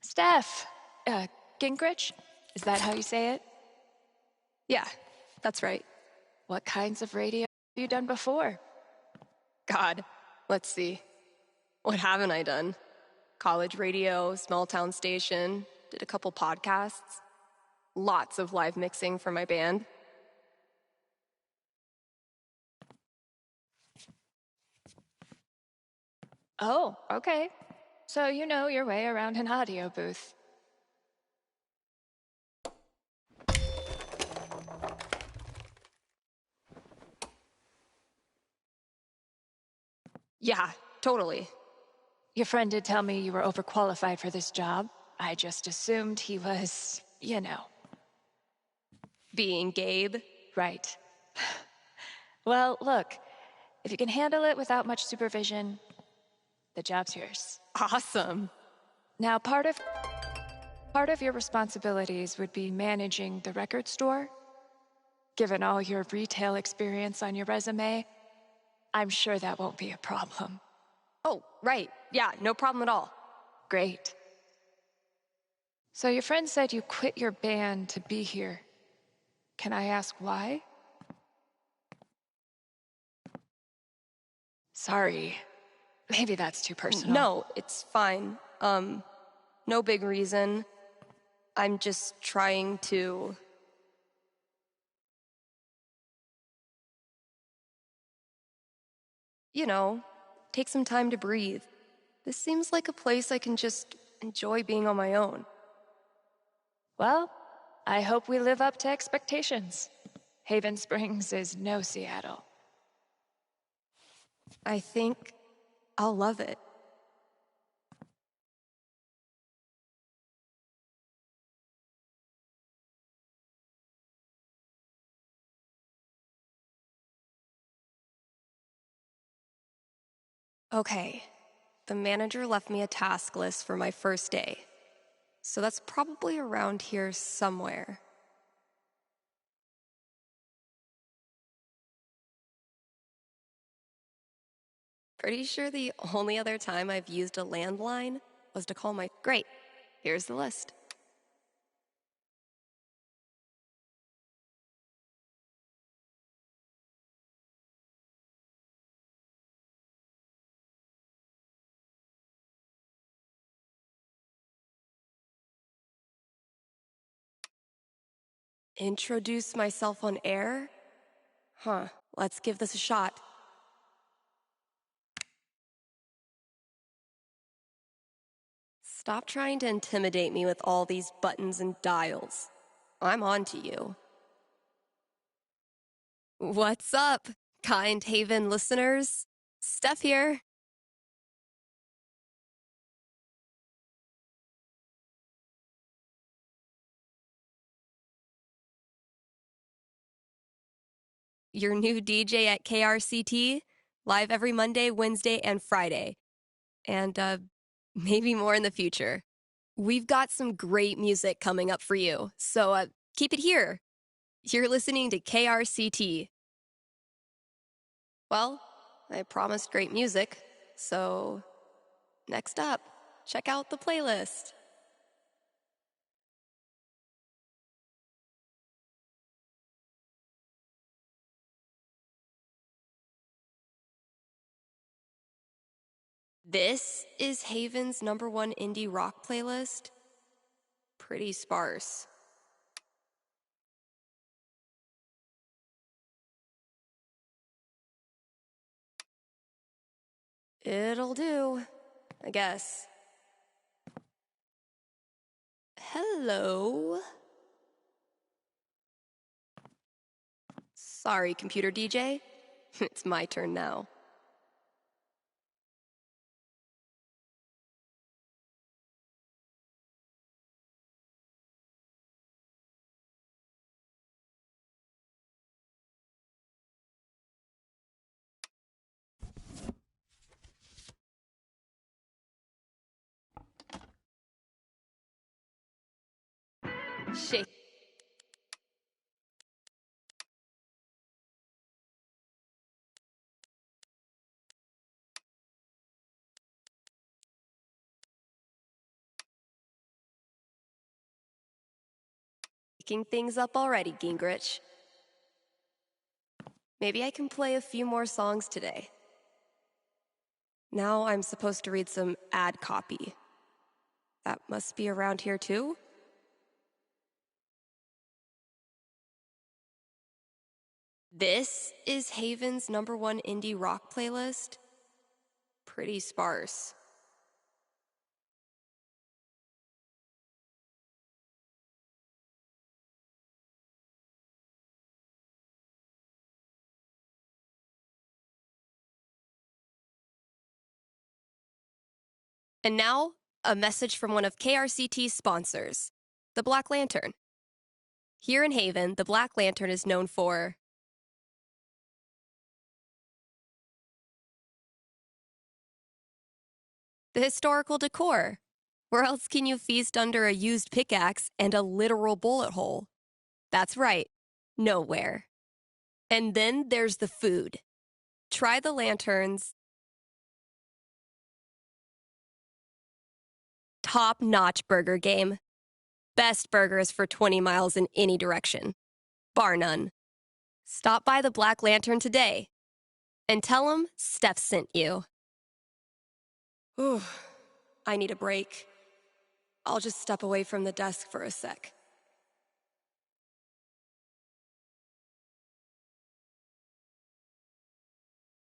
Steph, Gingrich? Is that how you say it? Yeah, that's right. What kinds of radio have you done before? God, let's see. What haven't I done? College radio, small town station, did a couple podcasts. Lots of live mixing for my band. Oh, okay. So you know your way around an audio booth. Yeah, totally. Your friend did tell me you were overqualified for this job. I just assumed he was, you know. Being Gabe. Right. Well, look, if you can handle it without much supervision, the job's yours. Awesome. Now, part of your responsibilities would be managing the record store. Given all your retail experience on your resume, I'm sure that won't be a problem. Oh, right. Yeah, no problem at all. Great. So your friend said you quit your band to be here. Can I ask why? Sorry. Maybe that's too personal. No, it's fine. No big reason. I'm just trying to... You know, take some time to breathe. This seems like a place I can just enjoy being on my own. Well, I hope we live up to expectations. Haven Springs is no Seattle. I think I'll love it. Okay, the manager left me a task list for my first day. So that's probably around here somewhere. Pretty sure the only other time I've used a landline was to call my... Great, here's the list. Introduce myself on air? Huh, let's give this a shot. Stop trying to intimidate me with all these buttons and dials. I'm on to you. What's up, kind Haven listeners? Steph here. Your new DJ at KRCT, live every Monday, Wednesday, and Friday. And maybe more in the future. We've got some great music coming up for you, so keep it here. You're listening to KRCT. Well, I promised great music, so next up, check out the playlist. This is Haven's #1 indie rock playlist. Pretty sparse. It'll do, I guess. Hello? Sorry, computer DJ. It's my turn now. Shake. Making things up already, Gingrich. Maybe I can play a few more songs today. Now I'm supposed to read some ad copy. That must be around here too? This is Haven's #1 indie rock playlist. Pretty sparse. And now, a message from one of KRCT's sponsors, the Black Lantern. Here in Haven, the Black Lantern is known for the historical decor. Where else can you feast under a used pickaxe and a literal bullet hole? That's right, nowhere. And then there's the food. Try the Lantern's top-notch burger game. Best burgers for 20 miles in any direction. Bar none. Stop by the Black Lantern today and tell them Steph sent you. Ooh, I need a break. I'll just step away from the desk for a sec.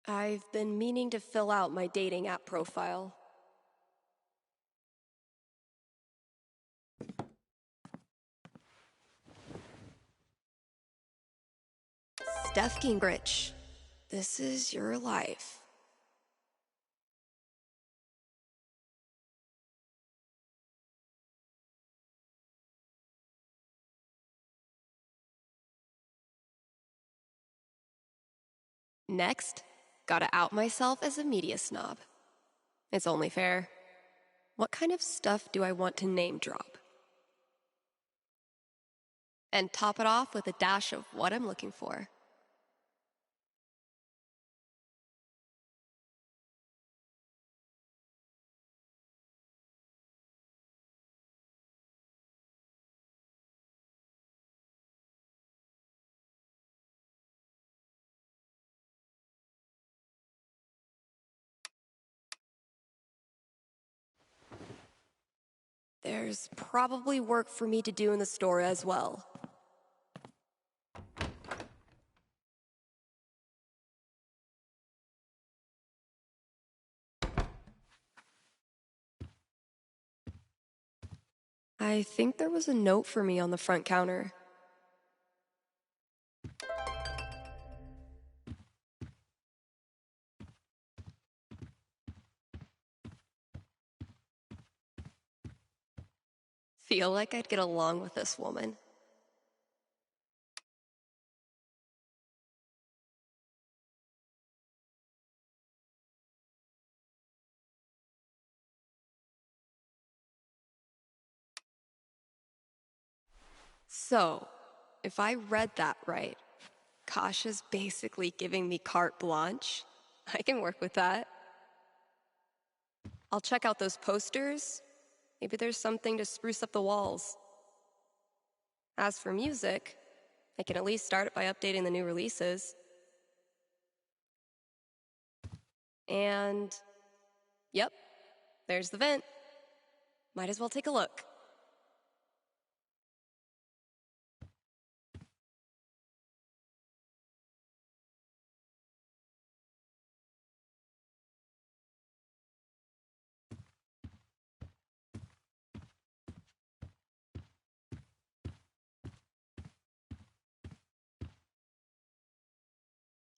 I've been meaning to fill out my dating app profile. Steph Gingrich, this is your life. Next, gotta out myself as a media snob. It's only fair. What kind of stuff do I want to name drop? And top it off with a dash of what I'm looking for. There's probably work for me to do in the store as well. I think there was a note for me on the front counter. Feel like I'd get along with this woman. So, if I read that right, Kasha's basically giving me carte blanche. I can work with that. I'll check out those posters. Maybe there's something to spruce up the walls. As for music, I can at least start it by updating the new releases. And, yep, there's the vent. Might as well take a look.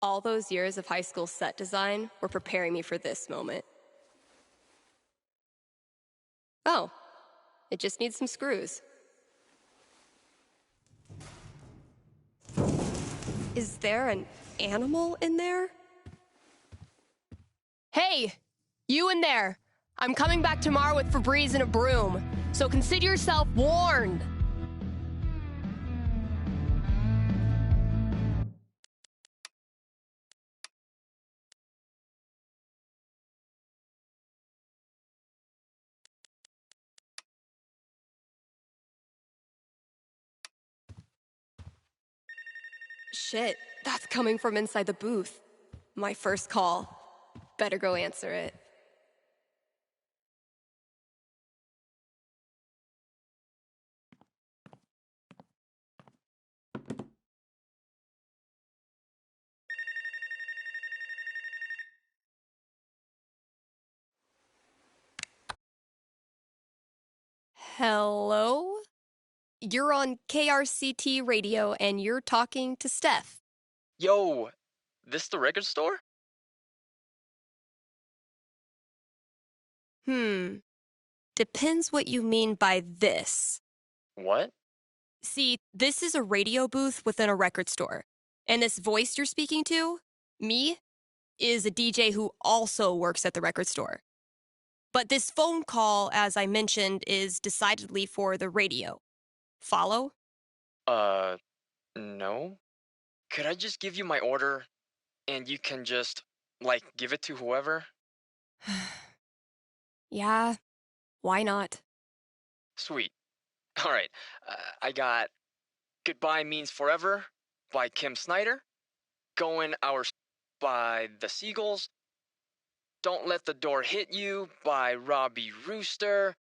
All those years of high school set design were preparing me for this moment. Oh, it just needs some screws. Is there an animal in there? Hey, you in there! I'm coming back tomorrow with Febreze and a broom, so consider yourself warned! Shit, that's coming from inside the booth. My first call. Better go answer it. Hello? You're on KRCT radio and you're talking to Steph. Yo, this the record store? Depends what you mean by this. What? See, this is a radio booth within a record store. And this voice you're speaking to, me, is a DJ who also works at the record store. But this phone call, as I mentioned, is decidedly for the radio. Follow? No. Could I just give you my order and you can just, give it to whoever? Yeah, why not? Sweet. Alright, I got Goodbye Means Forever by Kim Snyder, Going Our by The Seagulls, Don't Let the Door Hit You by Robbie Rooster.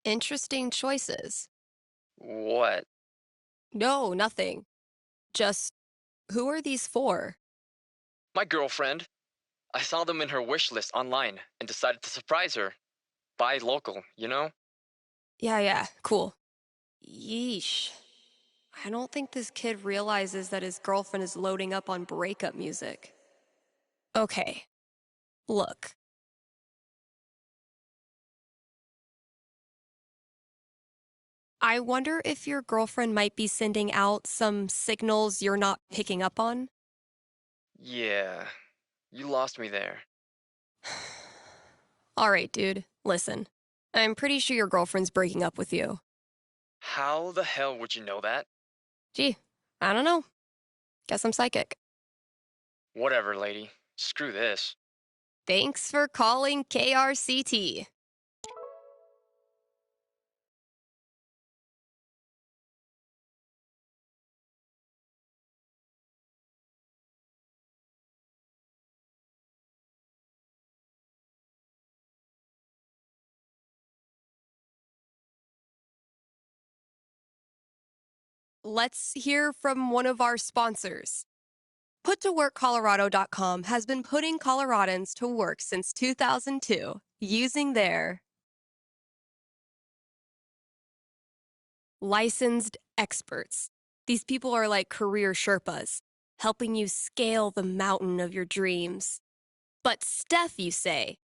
Interesting choices. What? No, nothing. Just, who are these for? My girlfriend. I saw them in her wish list online and decided to surprise her. Buy local, you know? Yeah, cool. Yeesh. I don't think this kid realizes that his girlfriend is loading up on breakup music. Okay, look. I wonder if your girlfriend might be sending out some signals you're not picking up on? Yeah, you lost me there. All right, dude, listen. I'm pretty sure your girlfriend's breaking up with you. How the hell would you know that? Gee, I don't know. Guess I'm psychic. Whatever, lady. Screw this. Thanks for calling KRCT. Let's hear from one of our sponsors. PutToWorkColorado.com has been putting Coloradans to work since 2002 using their licensed experts. These people are like career Sherpas, helping you scale the mountain of your dreams. But Steph, you say,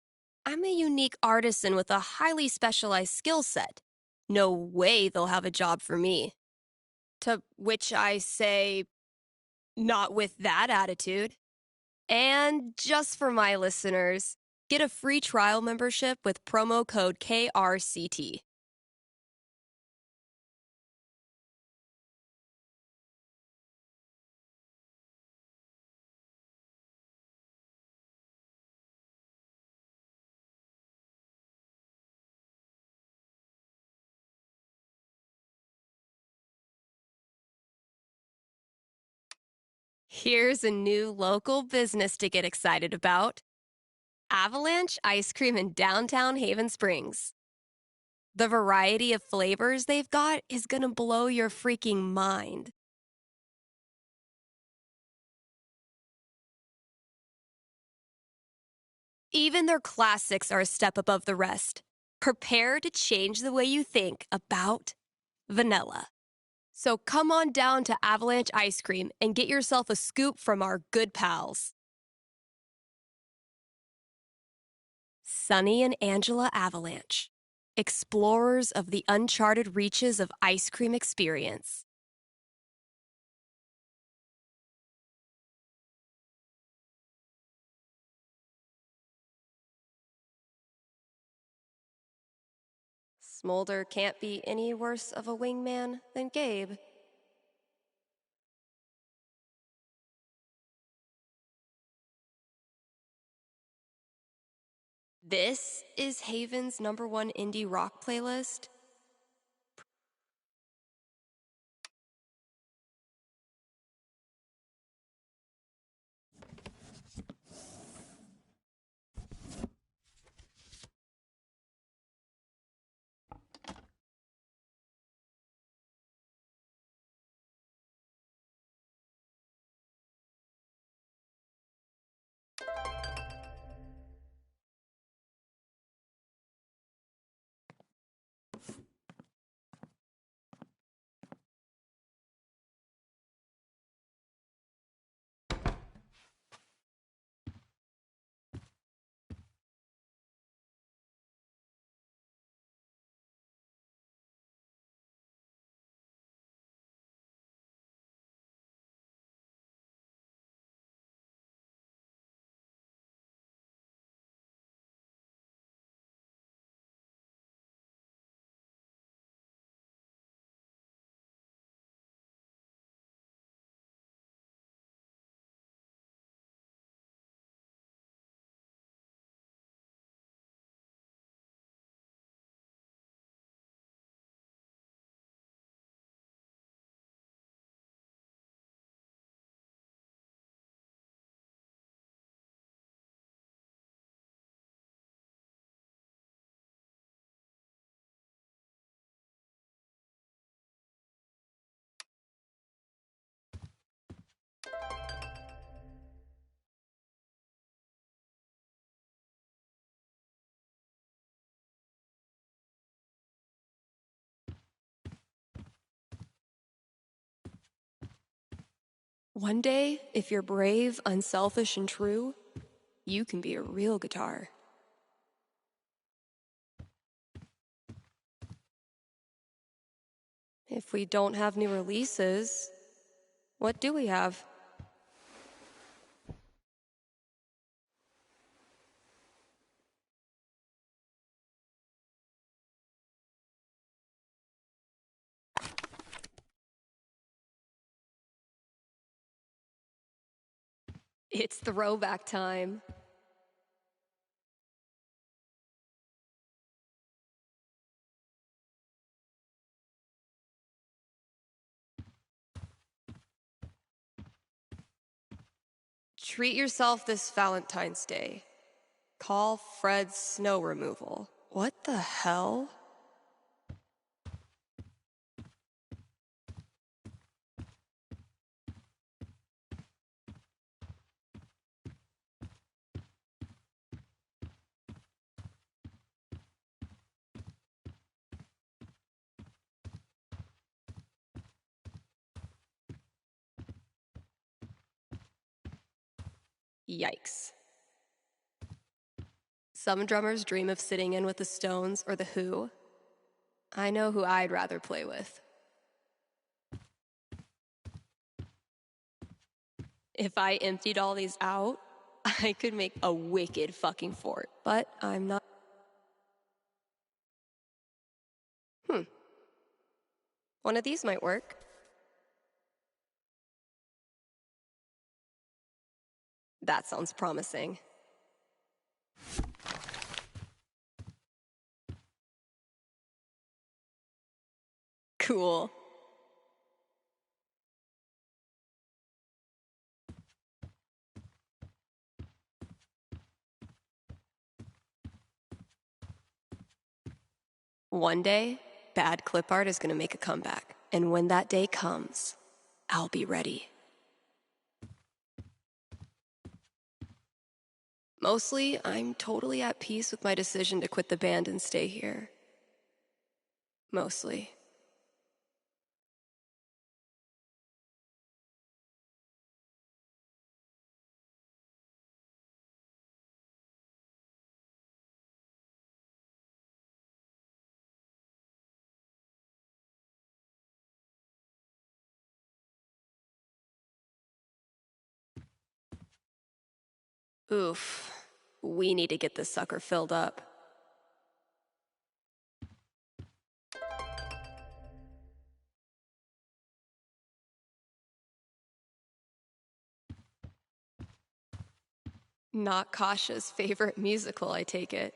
I'm a unique artisan with a highly specialized skill set. No way they'll have a job for me. To which I say, not with that attitude. And just for my listeners, get a free trial membership with promo code KRCT. Here's a new local business to get excited about. Avalanche Ice Cream in downtown Haven Springs. The variety of flavors they've got is gonna blow your freaking mind. Even their classics are a step above the rest. Prepare to change the way you think about vanilla. So come on down to Avalanche Ice Cream and get yourself a scoop from our good pals. Sunny and Angela Avalanche, explorers of the uncharted reaches of ice cream experience. Smolder can't be any worse of a wingman than Gabe. This is Haven's #1 indie rock playlist. One day, if you're brave, unselfish, and true, you can be a real guitar. If we don't have new releases, what do we have? It's throwback time. Treat yourself this Valentine's Day. Call Fred's snow removal. What the hell? Yikes. Some drummers dream of sitting in with the Stones or the Who. I know who I'd rather play with. If I emptied all these out, I could make a wicked fucking fort. But I'm not. One of these might work. That sounds promising. Cool. One day, bad clip art is going to make a comeback. And when that day comes, I'll be ready. Mostly, I'm totally at peace with my decision to quit the band and stay here. Mostly. Oof. We need to get this sucker filled up. Not Kasha's favorite musical, I take it.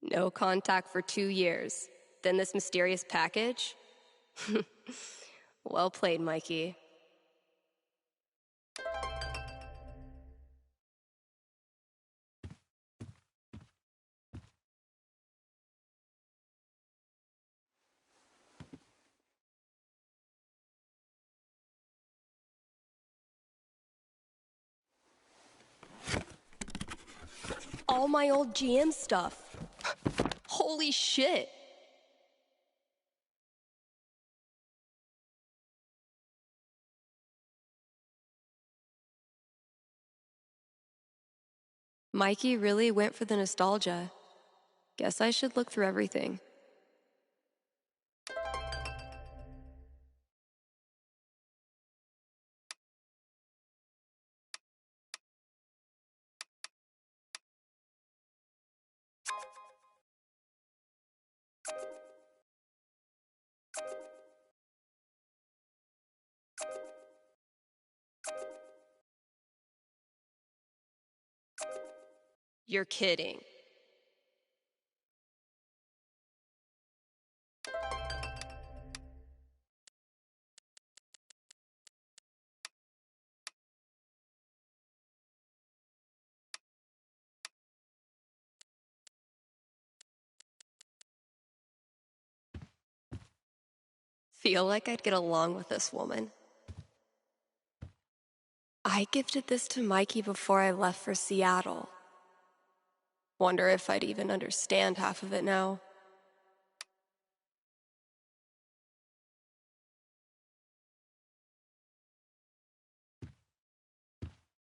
No contact for 2 years. Then this mysterious package? Well played, Mikey. All my old GM stuff. Holy shit. Mikey really went for the nostalgia. Guess I should look through everything. You're kidding. Feel like I'd get along with this woman. I gifted this to Mikey before I left for Seattle. Wonder if I'd even understand half of it now.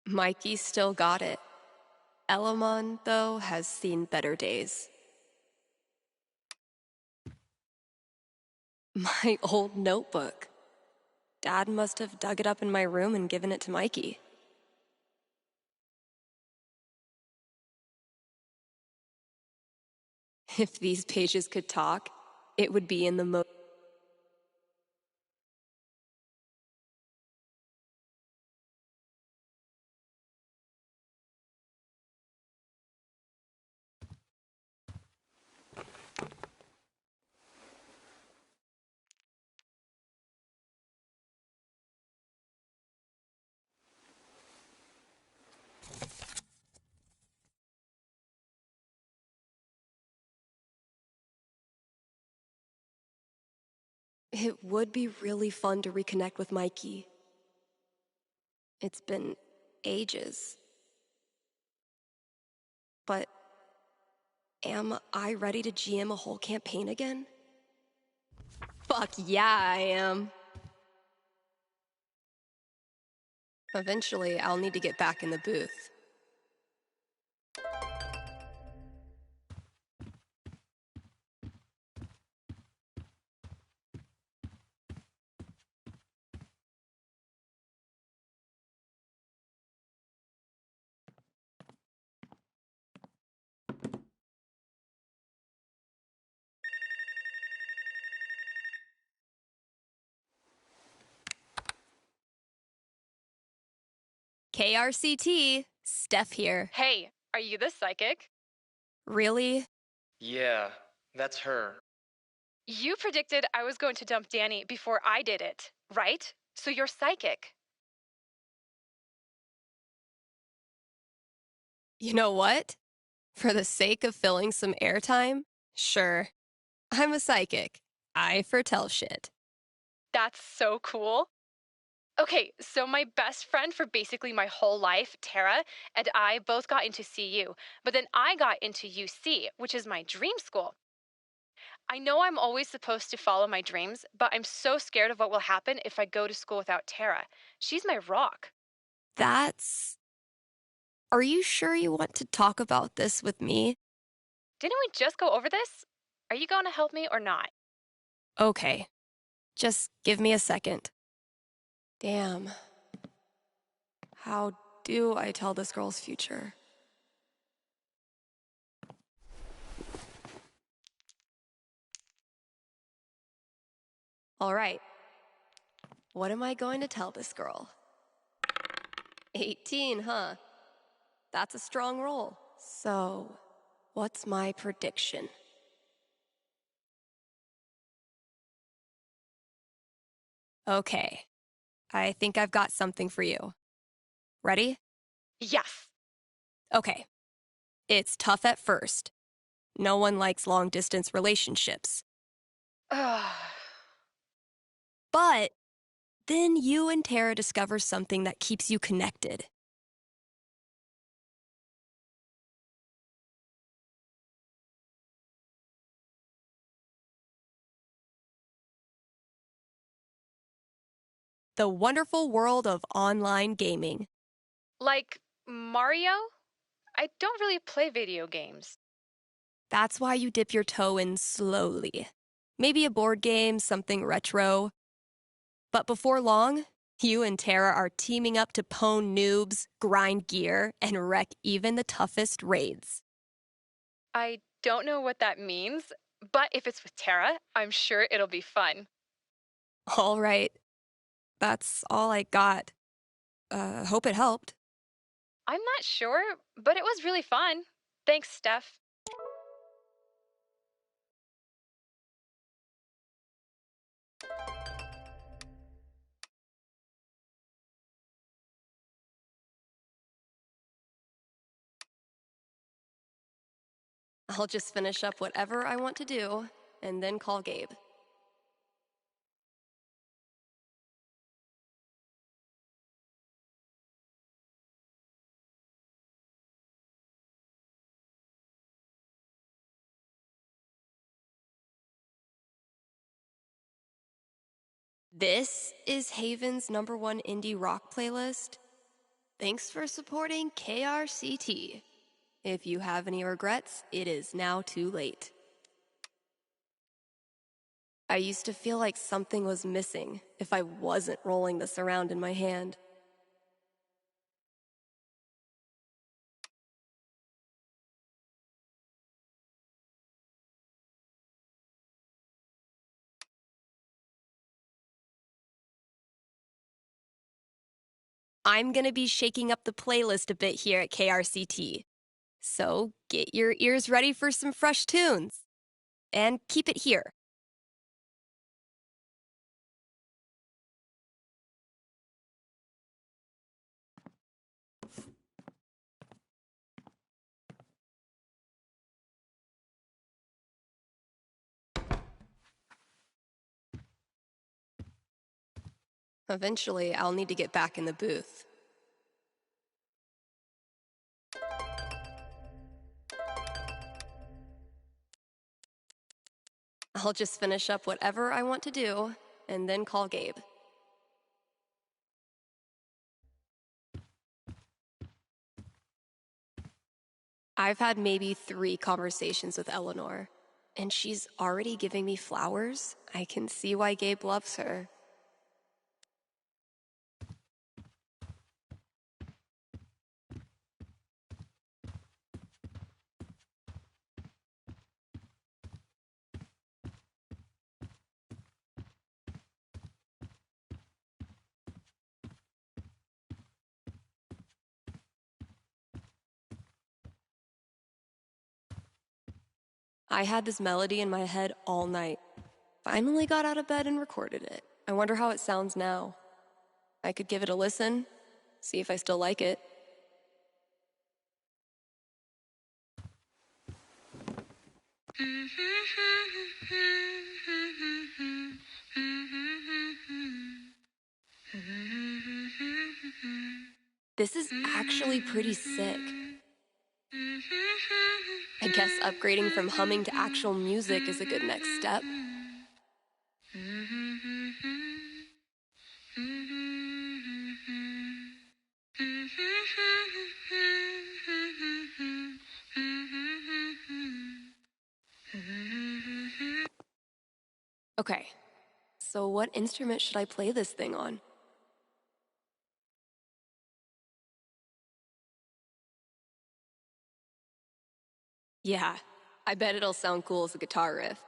Mikey still got it. Elamon, though, has seen better days. My old notebook. Dad must have dug it up in my room and given it to Mikey. If these pages could talk, it would be in the most. It would be really fun to reconnect with Mikey. It's been ages. But am I ready to GM a whole campaign again? Fuck yeah, I am. Eventually, I'll need to get back in the booth. KRCT, Steph here. Hey, are you the psychic? Really? Yeah, that's her. You predicted I was going to dump Danny before I did it, right? So you're psychic. You know what? For the sake of filling some airtime, sure. I'm a psychic. I foretell shit. That's so cool. Okay, so my best friend for basically my whole life, Tara, and I both got into CU, but then I got into UC, which is my dream school. I know I'm always supposed to follow my dreams, but I'm so scared of what will happen if I go to school without Tara. She's my rock. That's... Are you sure you want to talk about this with me? Didn't we just go over this? Are you going to help me or not? Okay. Just give me a second. Damn. How do I tell this girl's future? All right. What am I going to tell this girl? 18, huh? That's a strong roll. So, what's my prediction? Okay. I think I've got something for you. Ready? Yes. Okay. It's tough at first. No one likes long-distance relationships. Ugh. But then you and Tara discover something that keeps you connected. The wonderful world of online gaming. Like Mario? I don't really play video games. That's why you dip your toe in slowly. Maybe a board game, something retro. But before long, you and Tara are teaming up to pwn noobs, grind gear, and wreck even the toughest raids. I don't know what that means, but if it's with Tara, I'm sure it'll be fun. All right. That's all I got. Hope it helped. I'm not sure, but it was really fun. Thanks, Steph. I'll just finish up whatever I want to do and then call Gabe. This is Haven's #1 indie rock playlist. Thanks for supporting KRCT. If you have any regrets, it is now too late. I used to feel like something was missing if I wasn't rolling this around in my hand. I'm gonna be shaking up the playlist a bit here at KRCT. So get your ears ready for some fresh tunes. And keep it here. Eventually, I'll need to get back in the booth. I'll just finish up whatever I want to do, and then call Gabe. I've had maybe 3 conversations with Eleanor, and she's already giving me flowers. I can see why Gabe loves her. I had this melody in my head all night. Finally got out of bed and recorded it. I wonder how it sounds now. I could give it a listen, see if I still like it. This is actually pretty sick. I guess upgrading from humming to actual music is a good next step. Okay, so what instrument should I play this thing on? Yeah, I bet it'll sound cool as a guitar riff.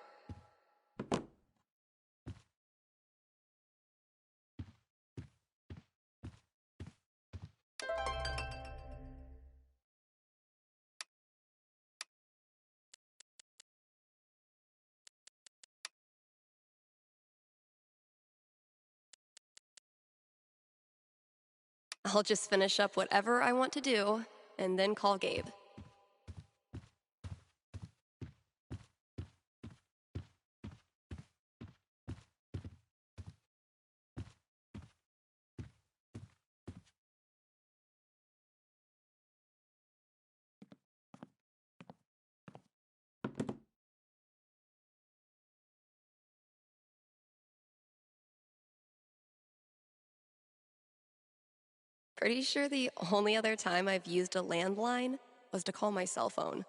I'll just finish up whatever I want to do, and then call Gabe. Pretty sure the only other time I've used a landline was to call my cell phone.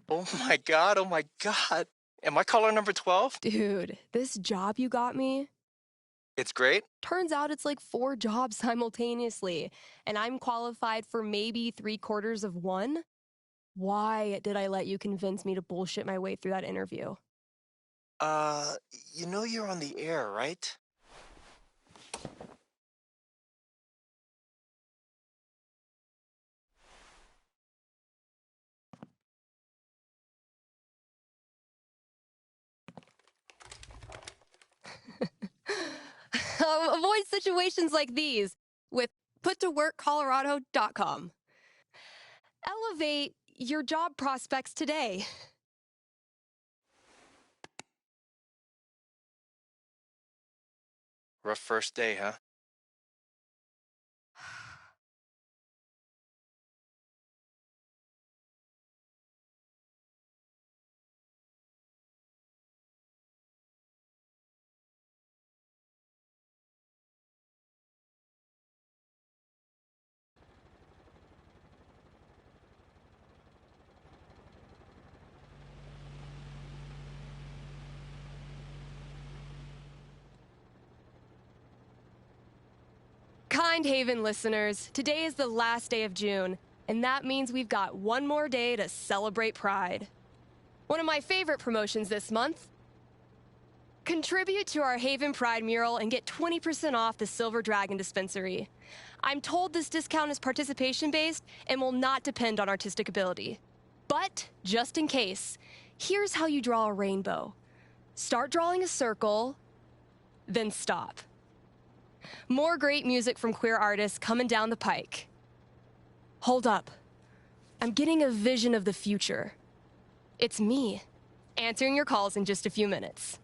Oh my God, oh my God. Am I caller number 12? Dude, this job you got me, It's great. turns out it's like 4 jobs simultaneously, and I'm qualified for maybe 3/4 of one? Why did I let you convince me to bullshit my way through that interview? You know you're on the air, right? Avoid situations like these with puttoworkcolorado.com. Elevate your job prospects today. Rough first day, huh? mind, Haven listeners. Today is the last day of June, and that means we've got one more day to celebrate Pride. One of my favorite promotions this month. Contribute to our Haven Pride mural and get 20% off the Silver Dragon dispensary. I'm told this discount is participation-based and will not depend on artistic ability. But, just in case, here's how you draw a rainbow. Start drawing a circle, then stop. More great music from queer artists coming down the pike. Hold up. I'm getting a vision of the future. It's me, answering your calls in just a few minutes.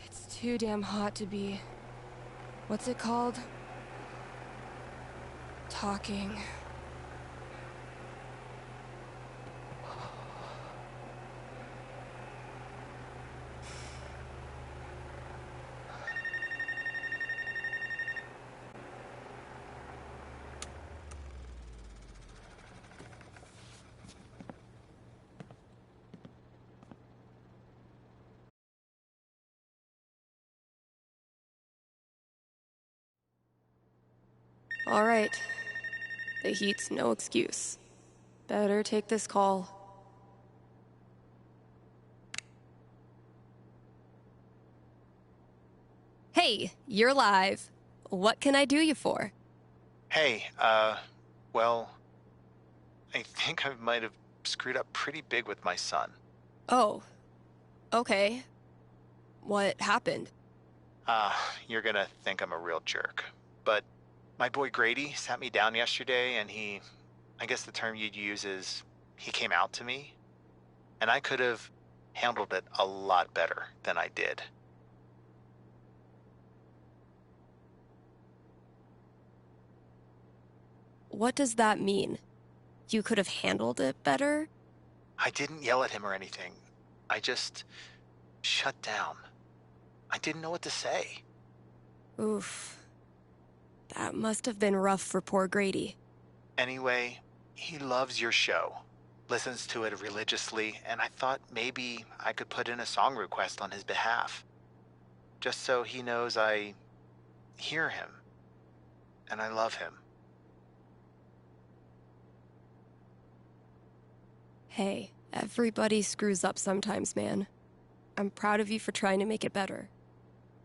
It's too damn hot to be... what's it called? Talking. All right. The heat's no excuse. Better take this call. Hey, you're live. What can I do you for? Hey, well, I think I might have screwed up pretty big with my son. Oh, okay. What happened? You're gonna think I'm a real jerk. But my boy Grady sat me down yesterday and I guess the term you'd use is, he came out to me. And I could have handled it a lot better than I did. What does that mean? You could have handled it better? I didn't yell at him or anything. I just shut down. I didn't know what to say. Oof. That must have been rough for poor Grady. Anyway, he loves your show, listens to it religiously, and I thought maybe I could put in a song request on his behalf. Just so he knows I hear him, and I love him. Hey, everybody screws up sometimes, man. I'm proud of you for trying to make it better.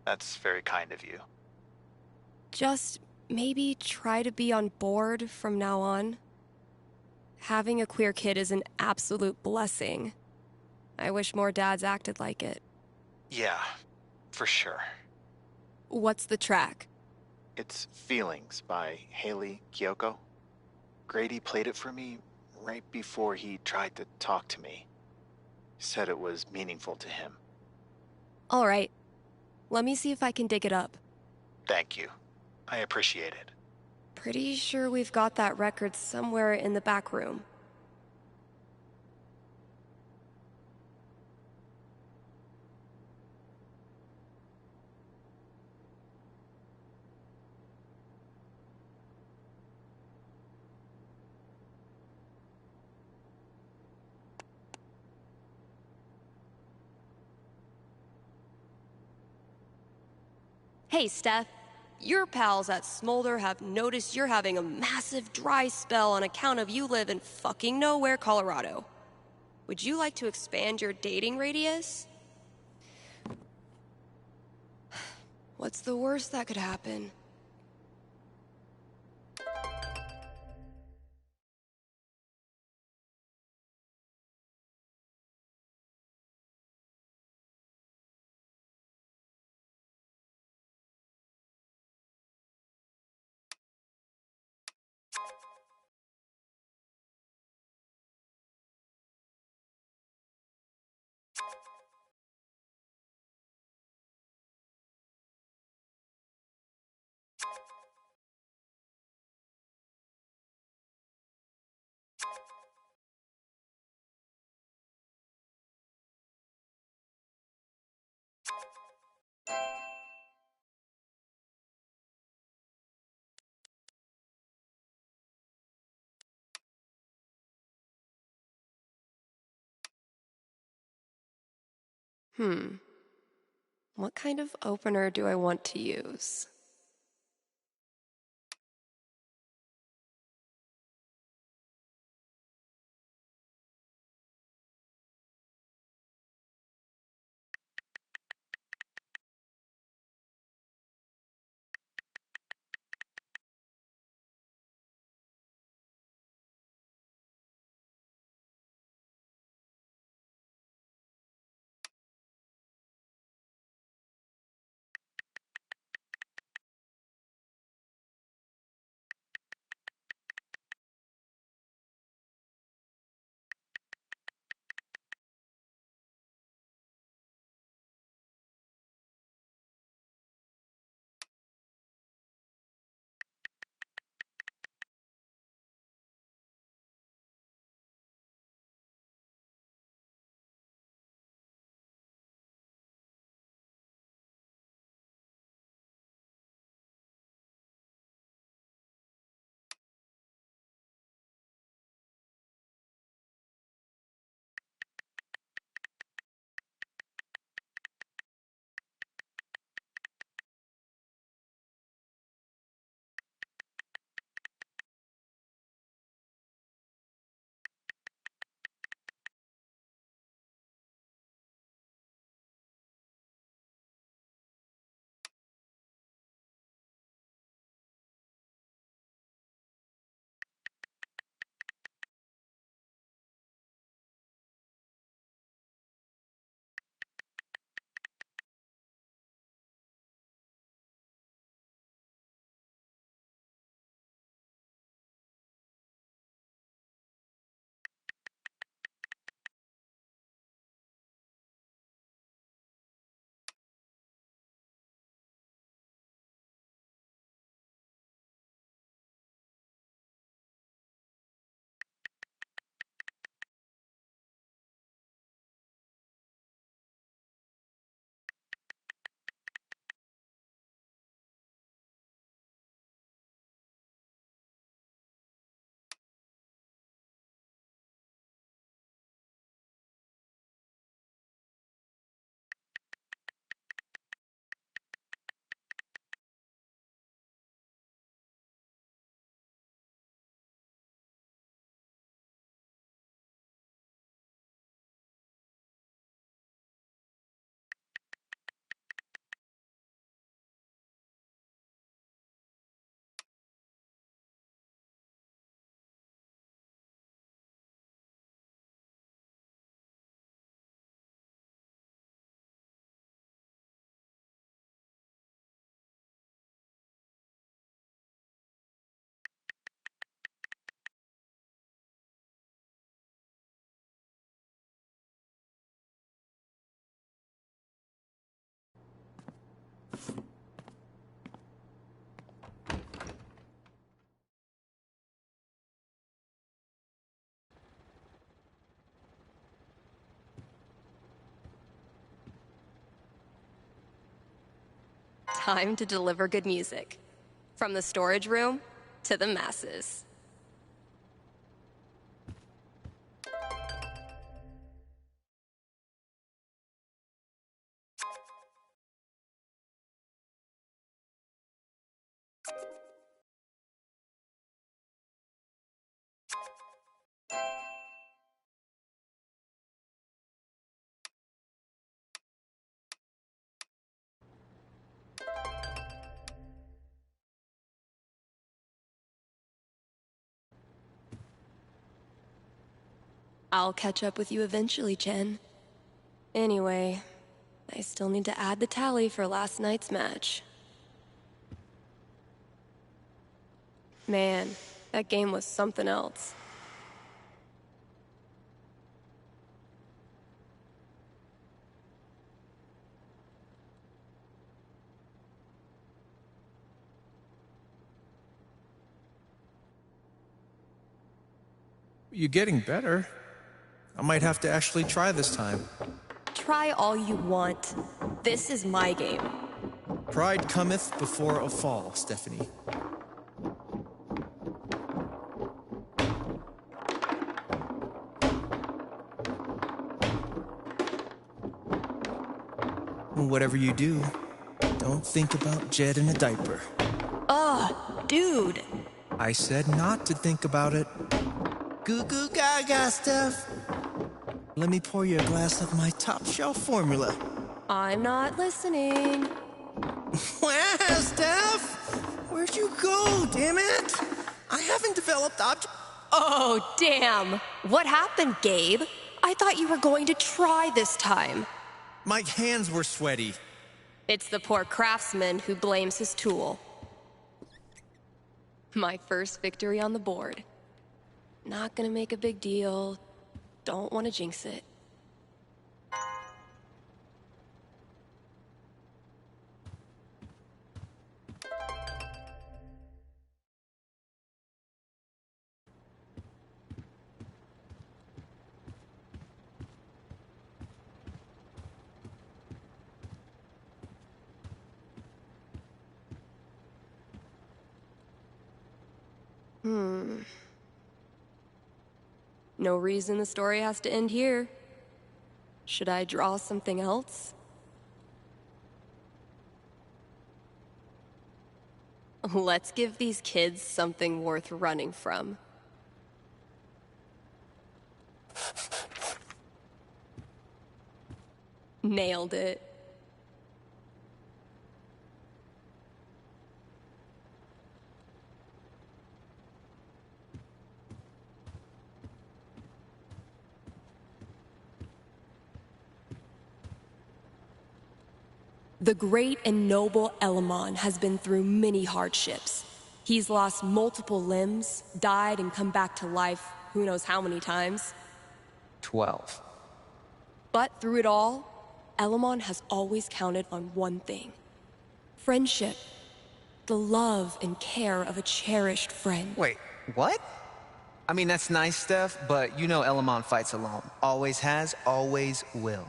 That's very kind of you. Just maybe try to be on board from now on. Having a queer kid is an absolute blessing. I wish more dads acted like it. Yeah, for sure. What's the track? It's Feelings by Haley Kiyoko. Grady played it for me right before he tried to talk to me. Said it was meaningful to him. All right. Let me see if I can dig it up. Thank you. I appreciate it. Pretty sure we've got that record somewhere in the back room. Hey, Steph. Your pals at Smolder have noticed you're having a massive dry spell on account of you live in fucking nowhere, Colorado. Would you like to expand your dating radius? What's the worst that could happen? What kind of opener do I want to use? Time to deliver good music. From the storage room to the masses. I'll catch up with you eventually, Chen. Anyway, I still need to add the tally for last night's match. Man, that game was something else. You're getting better. I might have to actually try this time. Try all you want. This is my game. Pride cometh before a fall, Stephanie. Whatever you do, don't think about Jed in a diaper. Ugh, dude. I said not to think about it. Goo goo gaga, Steph. Let me pour you a glass of my top shelf formula. I'm not listening. Wow, Steph! Where'd you go, damn it? I haven't developed Oh, damn. What happened, Gabe? I thought you were going to try this time. My hands were sweaty. It's the poor craftsman who blames his tool. My first victory on the board. Not gonna make a big deal. Don't want to jinx it. No reason the story has to end here. Should I draw something else? Let's give these kids something worth running from. Nailed it. The great and noble Elamon has been through many hardships. He's lost multiple limbs, died and come back to life who knows how many times. 12. But through it all, Elamon has always counted on one thing. Friendship. The love and care of a cherished friend. Wait, what? I mean, that's nice stuff, but you know Elamon fights alone. Always has, always will.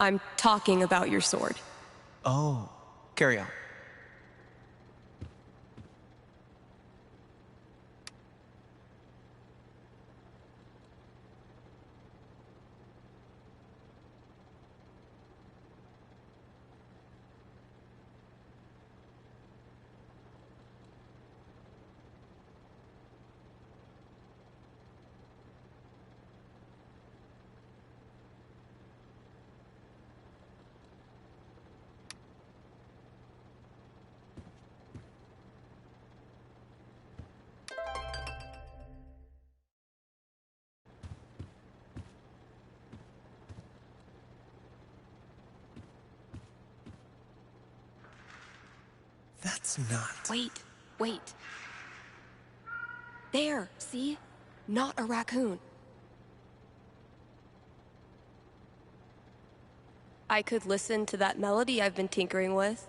I'm talking about your sword. Oh, carry on. That's not... Wait. There, see? Not a raccoon. I could listen to that melody I've been tinkering with.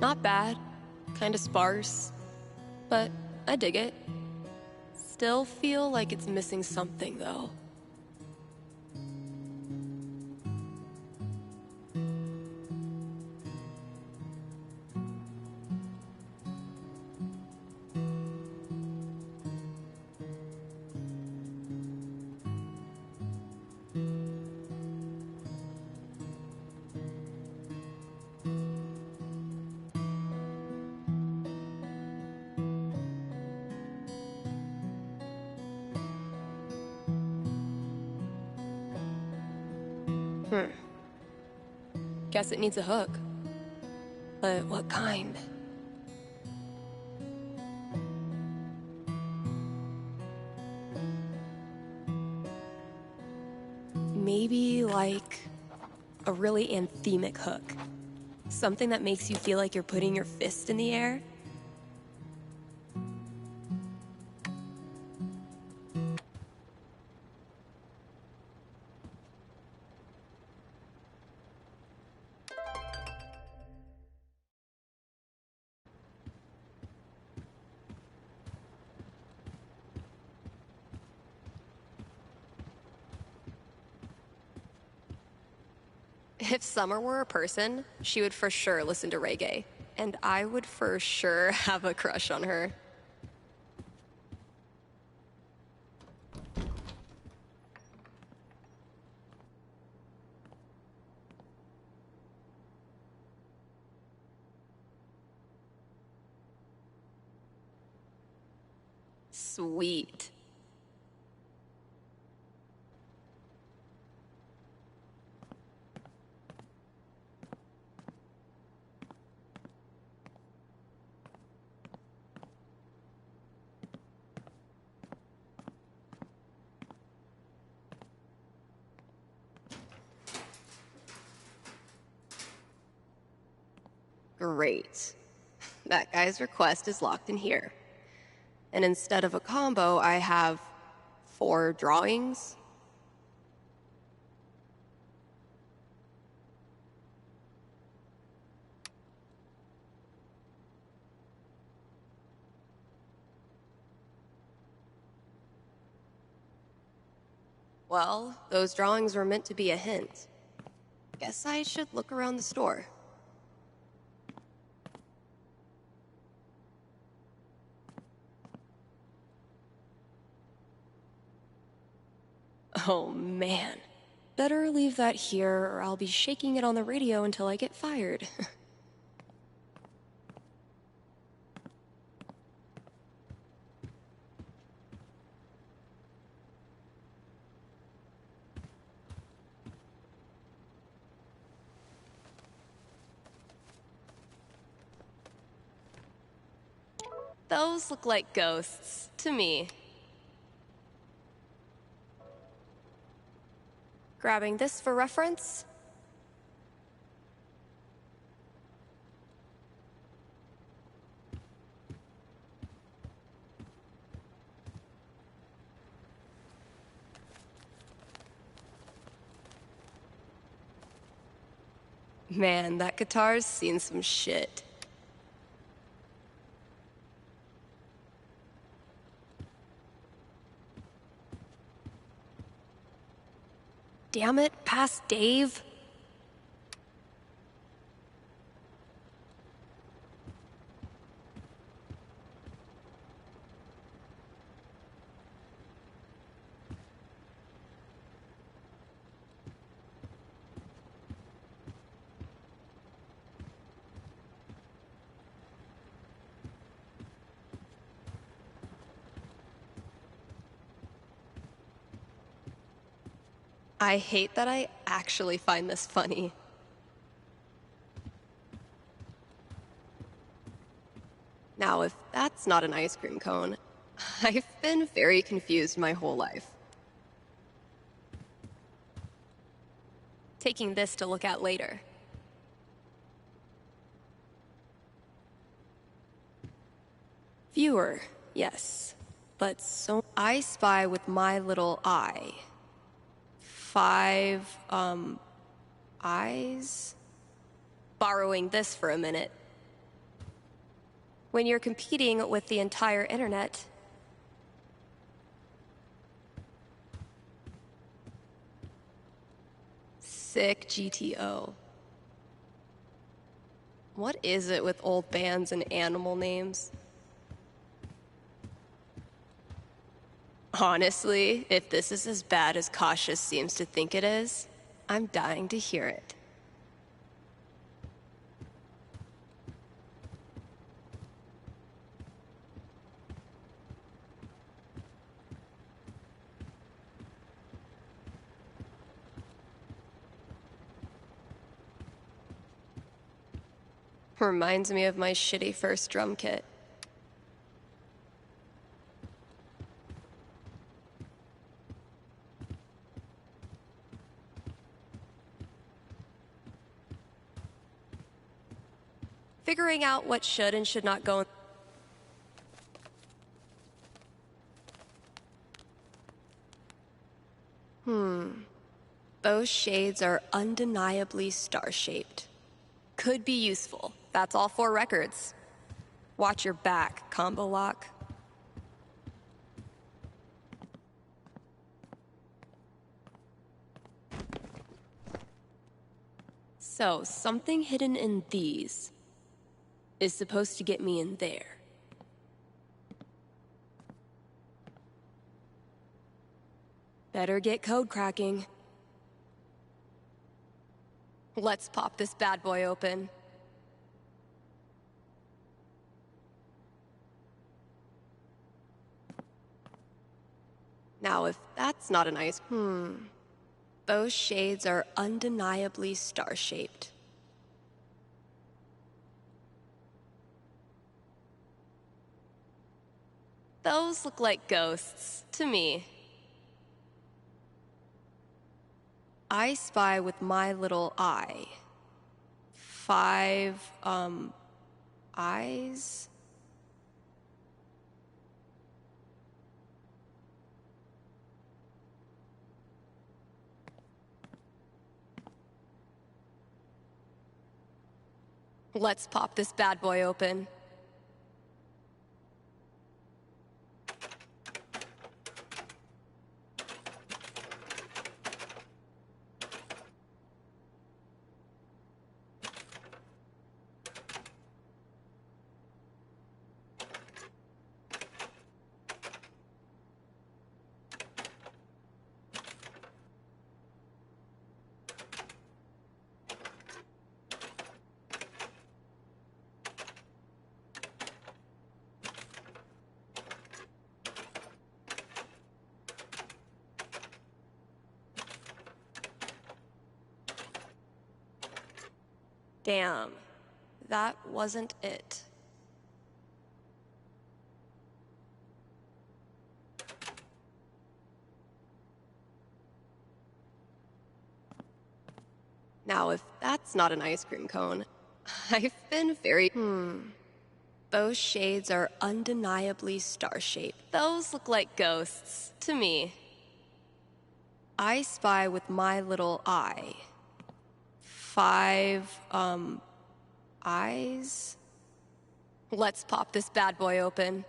Not bad. Kinda sparse. But I dig it. Still feel like it's missing something, though. Guess it needs a hook. But what kind? Maybe like a really anthemic hook. Something that makes you feel like you're putting your fist in the air. If Summer were a person, she would for sure listen to reggae. And I would for sure have a crush on her. Sweet. Great. That guy's request is locked in here. And instead of a combo, I have 4 drawings. Well, those drawings were meant to be a hint. Guess I should look around the store. Oh man. Better leave that here or I'll be shaking it on the radio until I get fired. Those look like ghosts to me. Grabbing this for reference. Man, that guitar's seen some shit. Damn it, past Dave. I hate that I actually find this funny. Now, if that's not an ice cream cone, I've been very confused my whole life. Taking this to look at later. Viewer, yes. But so I spy with my little eye. 5, eyes? Borrowing this for a minute. When you're competing with the entire internet, sick GTO. What is it with old bands and animal names? Honestly, if this is as bad as Cautious seems to think it is, I'm dying to hear it. Reminds me of my shitty first drum kit. Figuring out what should and should not go. Those shades are undeniably star-shaped. Could be useful. That's all 4 records. Watch your back, combo lock. So, something hidden in these is supposed to get me in there. Better get code cracking. Let's pop this bad boy open. Now, if that's not an ice... Those shades are undeniably star-shaped. Those look like ghosts to me. I spy with my little eye. 5, eyes? Let's pop this bad boy open. Damn, that wasn't it. Now, if that's not an ice cream cone, I've been very... Those shades are undeniably star-shaped. Those look like ghosts to me. I spy with my little eye. 5, eyes? Let's pop this bad boy open.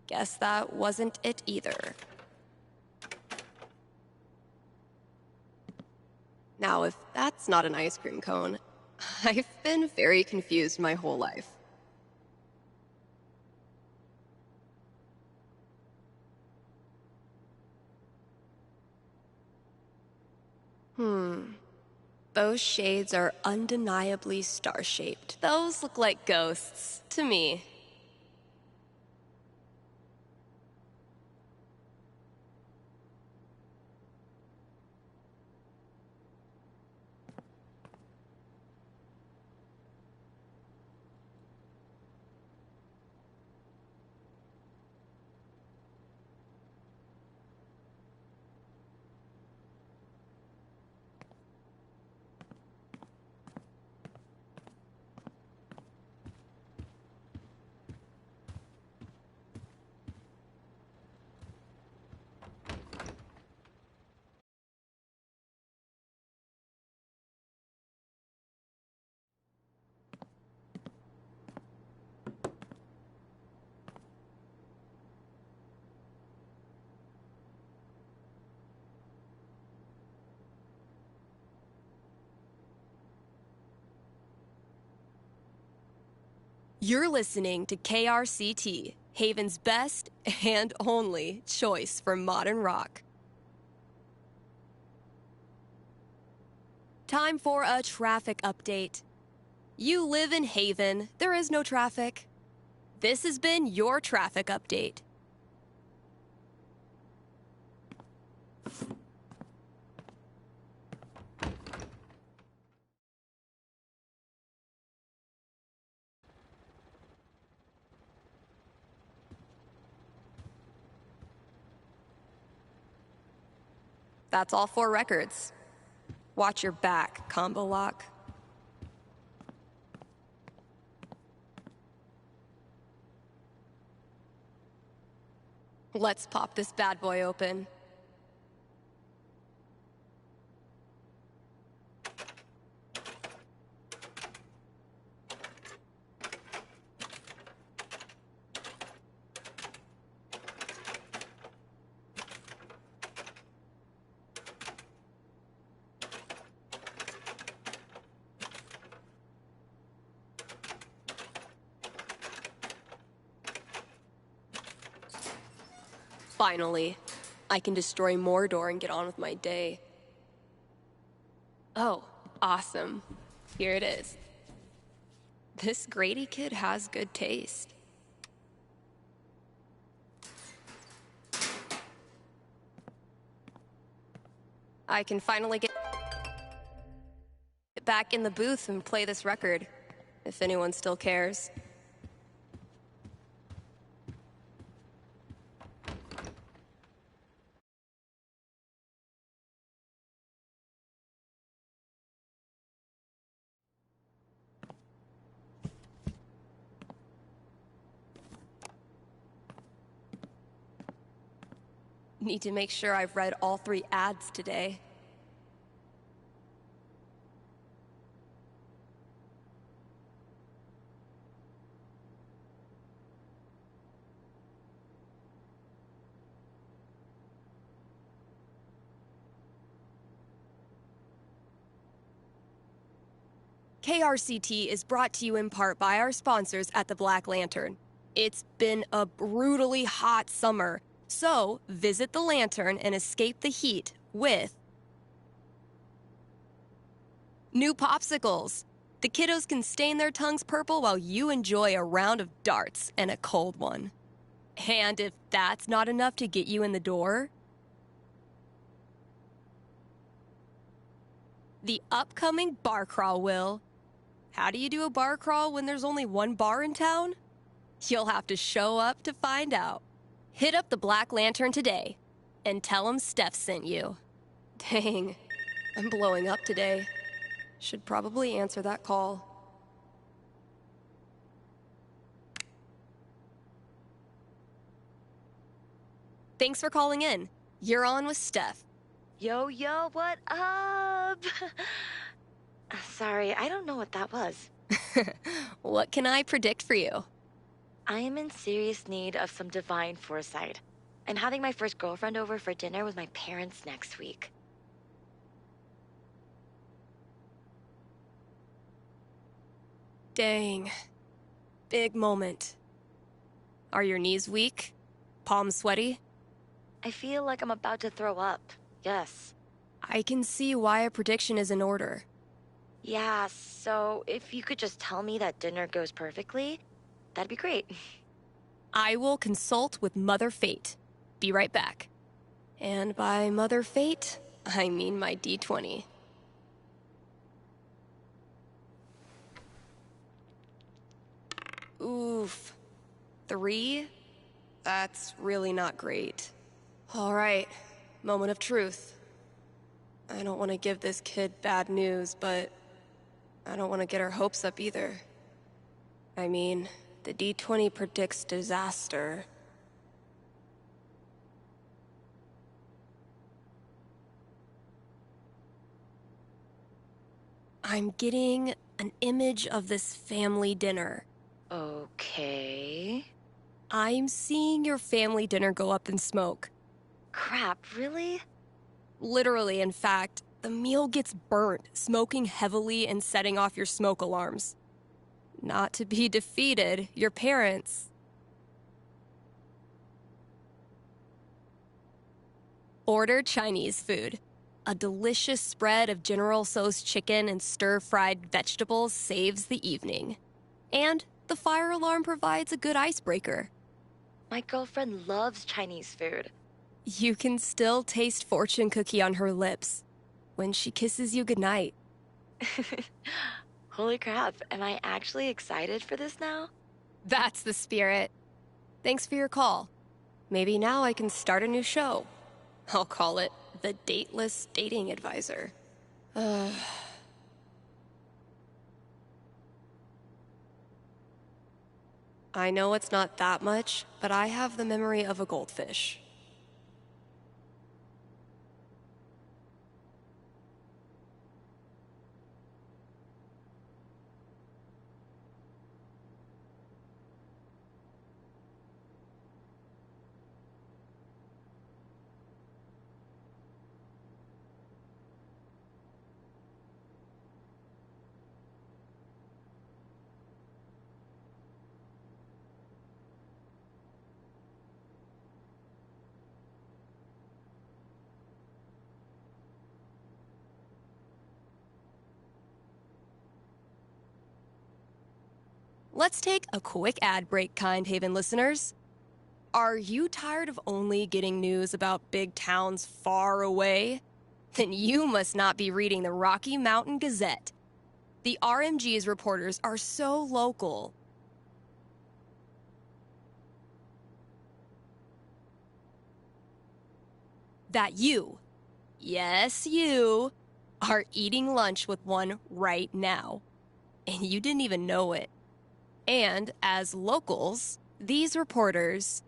Guess that wasn't it either. Now, if that's not an ice cream cone, I've been very confused my whole life. Those shades are undeniably star-shaped. Those look like ghosts to me. You're listening to KRCT, Haven's best and only choice for modern rock. Time for a traffic update. You live in Haven, there is no traffic. This has been your traffic update. That's all 4 records. Watch your back, combo lock. Let's pop this bad boy open. Finally, I can destroy Mordor and get on with my day. Oh, awesome. Here it is. This Grady kid has good taste. I can finally get back in the booth and play this record, if anyone still cares. Need to make sure I've read all 3 ads today. KRCT is brought to you in part by our sponsors at the Black Lantern. It's been a brutally hot summer, so visit the Lantern and escape the heat with new popsicles. The kiddos can stain their tongues purple while you enjoy a round of darts and a cold one. And if that's not enough to get you in the door, the upcoming bar crawl will. How do you do a bar crawl when there's only one bar in town? You'll have to show up to find out. Hit up the Black Lantern today and tell them Steph sent you. Dang, I'm blowing up today. Should probably answer that call. Thanks for calling in. You're on with Steph. Yo, what up? Sorry, I don't know what that was. What can I predict for you? I am in serious need of some divine foresight. I'm having my first girlfriend over for dinner with my parents next week. Dang. Big moment. Are your knees weak? Palms sweaty? I feel like I'm about to throw up. Yes. I can see why a prediction is in order. Yeah, so if you could just tell me that dinner goes perfectly, that'd be great. I will consult with Mother Fate. Be right back. And by Mother Fate, I mean my D20. Oof. 3? That's really not great. All right, moment of truth. I don't want to give this kid bad news, but I don't want to get her hopes up either. I mean, the D20 predicts disaster. I'm getting an image of this family dinner. Okay. I'm seeing your family dinner go up in smoke. Crap, really? Literally, in fact, the meal gets burnt, smoking heavily and setting off your smoke alarms. Not to be defeated, your parents. Order Chinese food. A delicious spread of General Tso's chicken and stir-fried vegetables saves the evening. And the fire alarm provides a good icebreaker. My girlfriend loves Chinese food. You can still taste fortune cookie on her lips when she kisses you goodnight. Holy crap, am I actually excited for this now? That's the spirit. Thanks for your call. Maybe now I can start a new show. I'll call it The Dateless Dating Advisor. I know it's not that much, but I have the memory of a goldfish. Let's take a quick ad break, Kind Haven listeners. Are you tired of only getting news about big towns far away? Then you must not be reading the Rocky Mountain Gazette. The RMG's reporters are so local that you, yes you, are eating lunch with one right now. And you didn't even know it. And as locals, these reporters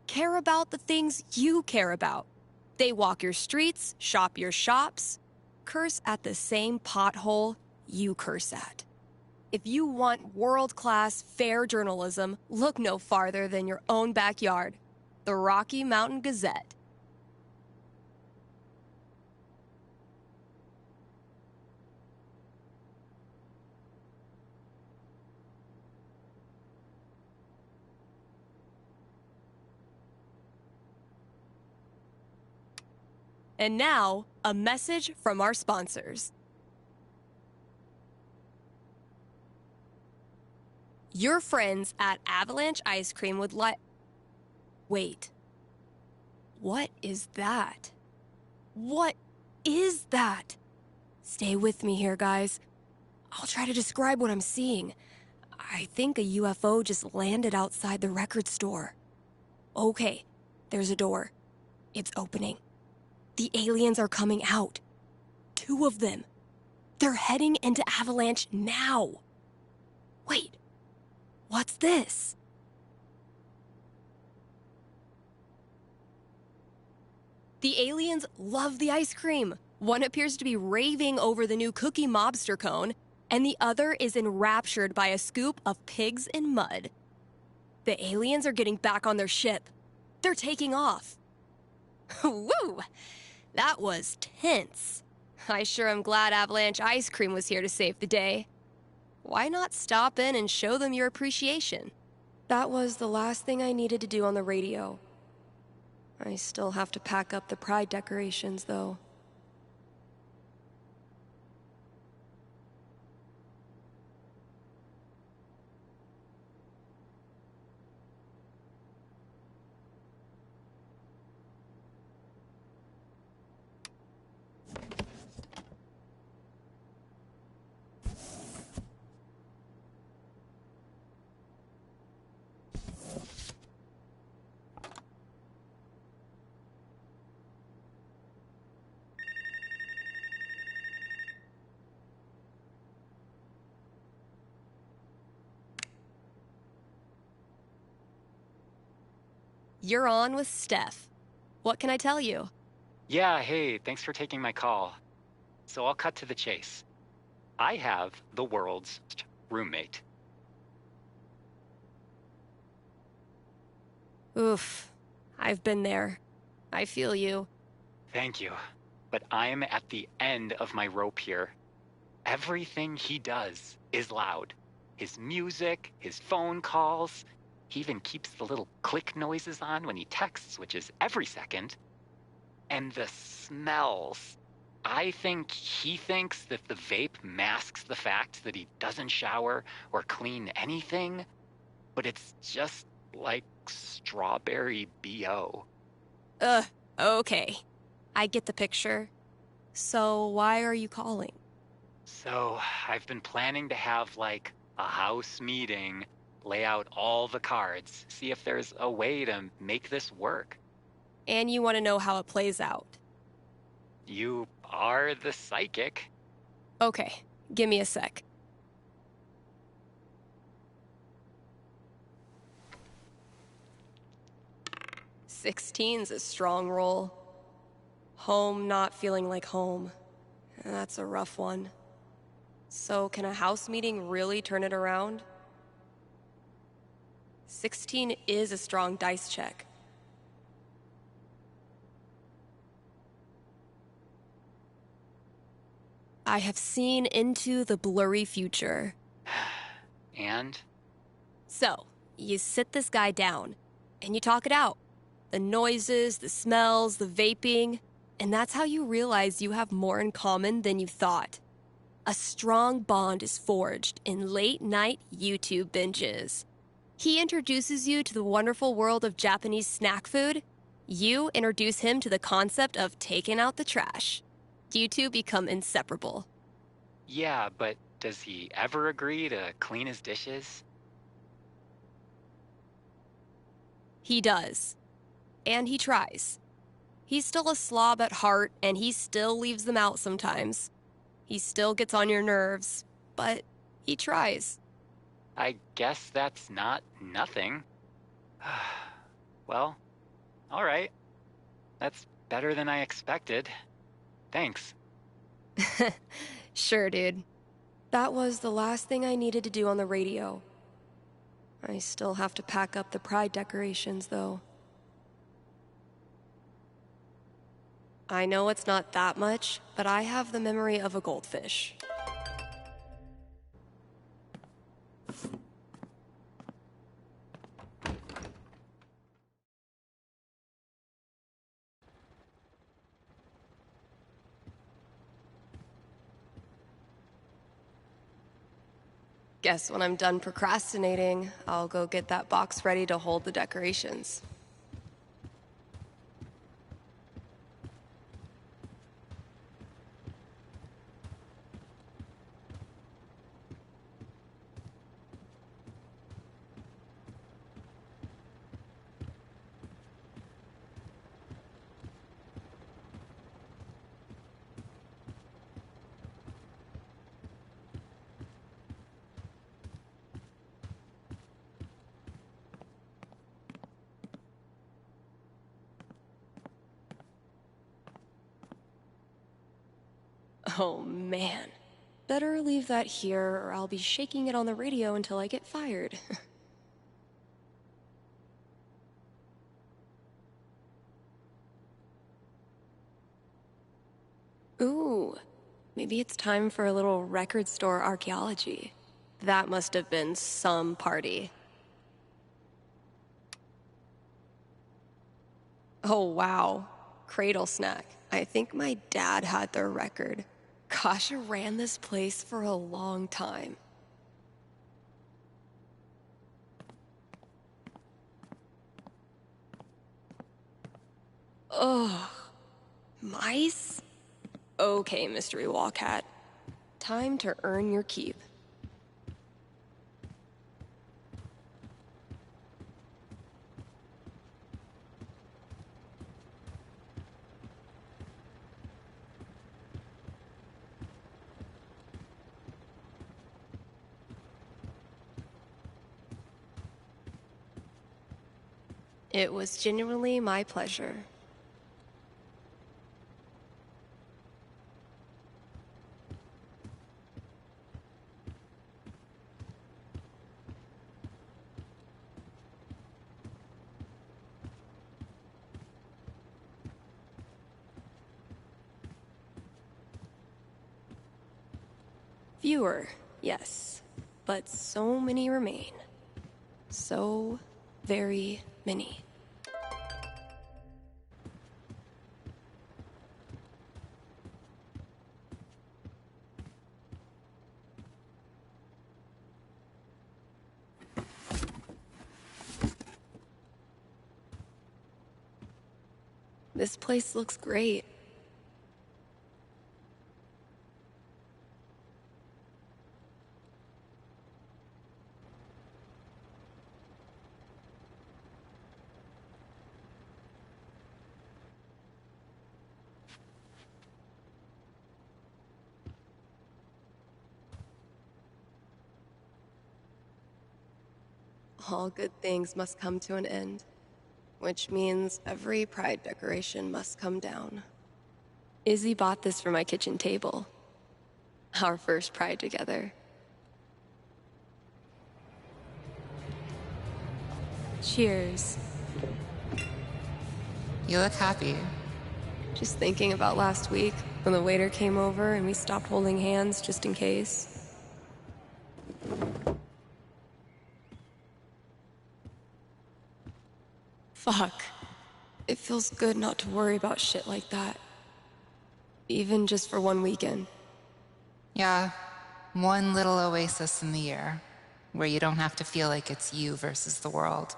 care about the things you care about. They walk your streets, shop your shops, curse at the same pothole you curse at. If you want world-class, fair journalism, look no farther than your own backyard. The Rocky Mountain Gazette. And now, a message from our sponsors. Your friends at Avalanche Ice Cream would like... Wait. What is that? What is that? Stay with me here, guys. I'll try to describe what I'm seeing. I think a UFO just landed outside the record store. Okay, there's a door. It's opening. The aliens are coming out. 2 of them. They're heading into Avalanche now. Wait, what's this? The aliens love the ice cream. One appears to be raving over the new Cookie Mobster cone, and the other is enraptured by a scoop of pigs in mud. The aliens are getting back on their ship. They're taking off. Woo! That was tense. I sure am glad Avalanche Ice Cream was here to save the day. Why not stop in and show them your appreciation? That was the last thing I needed to do on the radio. I still have to pack up the pride decorations, though. You're on with Steph. What can I tell you? Yeah, hey, thanks for taking my call. So I'll cut to the chase. I have the world's roommate. Oof. I've been there. I feel you. Thank you. But I'm at the end of my rope here. Everything he does is loud. His music, his phone calls. He even keeps the little click noises on when he texts, which is every second. And the smells. I think he thinks that the vape masks the fact that he doesn't shower or clean anything, but it's just like strawberry BO. Okay. I get the picture. So why are you calling? So I've been planning to have like a house meeting, lay out all the cards, see if there's a way to make this work. And you want to know how it plays out? You are the psychic. Okay, give me a sec. Sixteen's a strong roll. Home not feeling like home. That's a rough one. So can a house meeting really turn it around? 16 is a strong dice check. I have seen into the blurry future. And? So, you sit this guy down, and you talk it out. The noises, the smells, the vaping, And that's how you realize you have more in common than you thought. A strong bond is forged in late-night YouTube binges. He introduces you to the wonderful world of Japanese snack food. You introduce him to the concept of taking out the trash. You two become inseparable. Yeah, but does he ever agree to clean his dishes? He does. And he tries. He's still a slob at heart, and he still leaves them out sometimes. He still gets on your nerves, but he tries. I guess that's not nothing. Well, all right. That's better than I expected. Thanks. Sure, dude. That was the last thing I needed to do on the radio. I still have to pack up the pride decorations, though. I know it's not that much, but I have the memory of a goldfish. Guess when I'm done procrastinating, I'll go get that box ready to hold the decorations. Oh man. Better leave that here or I'll be shaking it on the radio until I get fired. Ooh, maybe it's time for a little record store archaeology. That must have been some party. Oh wow, cradle snack. I think my dad had their record. Kasha ran this place for a long time. Ugh. Mice? Okay, Mystery Wall Cat. Time to earn your keep. It was genuinely my pleasure. Fewer, yes, but so many remain. So very many. This place looks great. All good things must come to an end, which means every pride decoration must come down. Izzy bought this for my kitchen table. Our first pride together. Cheers. You look happy. Just thinking about last week when the waiter came over and we stopped holding hands just in case. Fuck. It feels good not to worry about shit like that. Even just for one weekend. Yeah, one little oasis in the year, where you don't have to feel like it's you versus the world.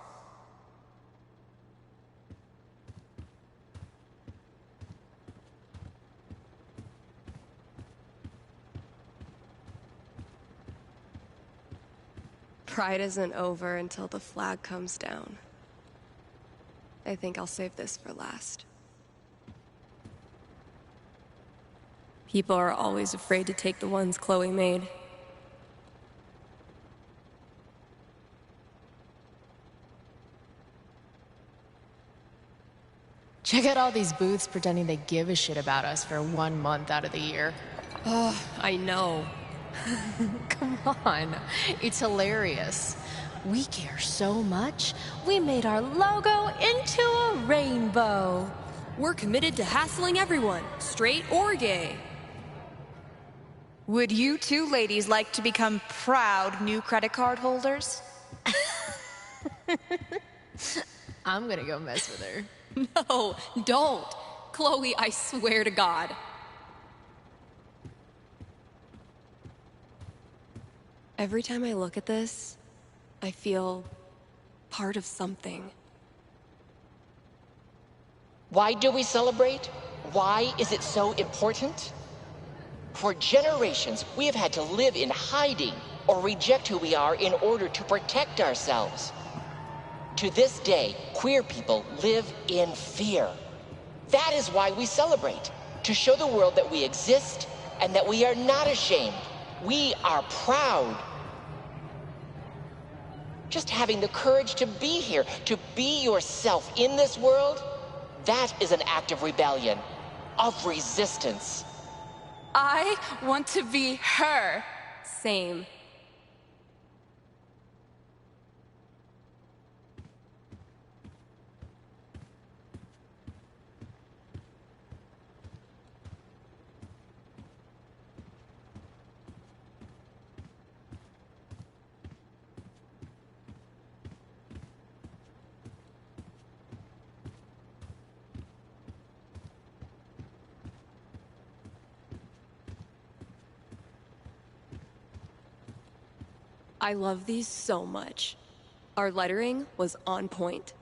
Pride isn't over until the flag comes down. I think I'll save this for last. People are always afraid to take the ones Chloe made. Check out all these booths pretending they give a shit about us for 1 month out of the year. Oh, I know. Come on, it's hilarious. We care so much, we made our logo into a rainbow. We're committed to hassling everyone, straight or gay. Would you two ladies like to become proud new credit card holders? I'm gonna go mess with her. No, don't. Chloe, I swear to God. Every time I look at this, I feel part of something. Why do we celebrate? Why is it so important? For generations, we have had to live in hiding or reject who we are in order to protect ourselves. To this day, queer people live in fear. That is why we celebrate, to show the world that we exist and that we are not ashamed. We are proud. Just having the courage to be here, to be yourself in this world, that is an act of rebellion, of resistance. I want to be her. Same. I love these so much. Our lettering was on point.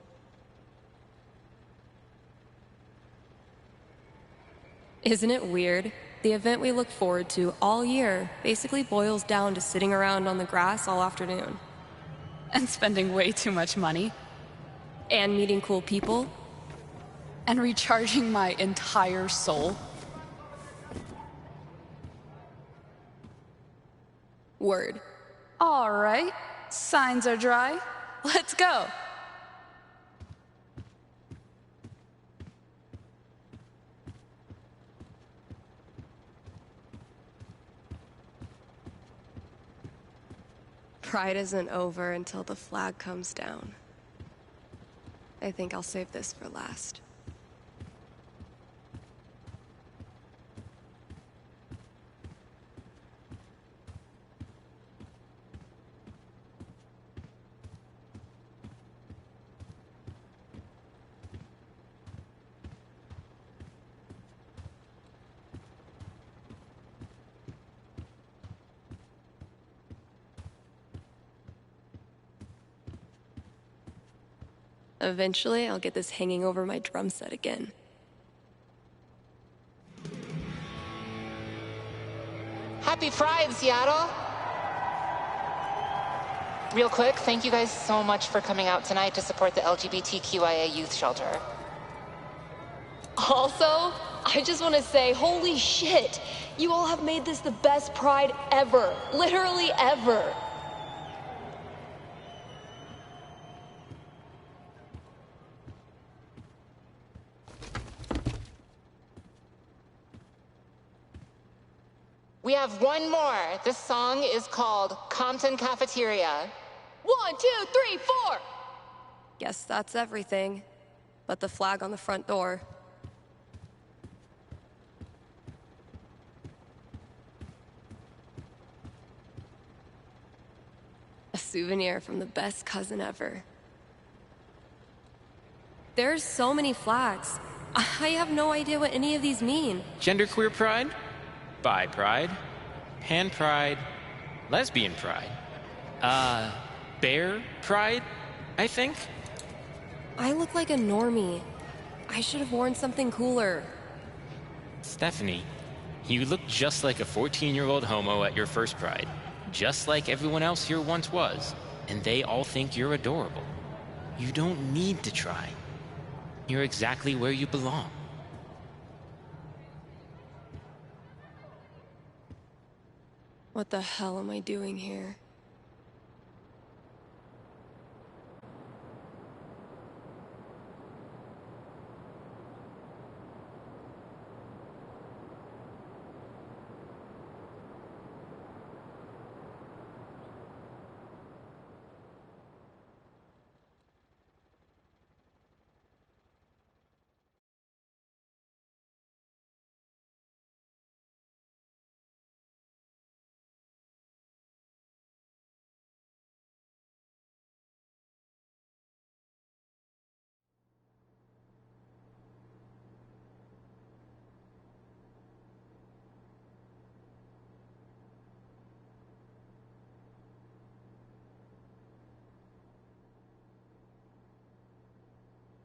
Isn't it weird? The event we look forward to all year basically boils down to sitting around on the grass all afternoon. And spending way too much money. And meeting cool people. And recharging my entire soul. Word. All right, signs are dry. Let's go. Pride isn't over until the flag comes down. I think I'll save this for last. Eventually, I'll get this hanging over my drum set again. Happy Pride, Seattle! Real quick, thank you guys so much for coming out tonight to support the LGBTQIA youth shelter. Also, I just want to say, holy shit! You all have made this the best Pride ever. Literally ever. We have one more. This song is called Compton Cafeteria. 1, 2, 3, 4! Guess that's everything. But the flag on the front door. A souvenir from the best cousin ever. There's so many flags. I have no idea what any of these mean. Genderqueer pride, bi pride, pan pride, lesbian pride, bear pride, I think. I look like a normie. I should have worn something cooler. Stephanie, you look just like a 14-year-old homo at your first pride. Just like everyone else here once was. And they all think you're adorable. You don't need to try. You're exactly where you belong. What the hell am I doing here?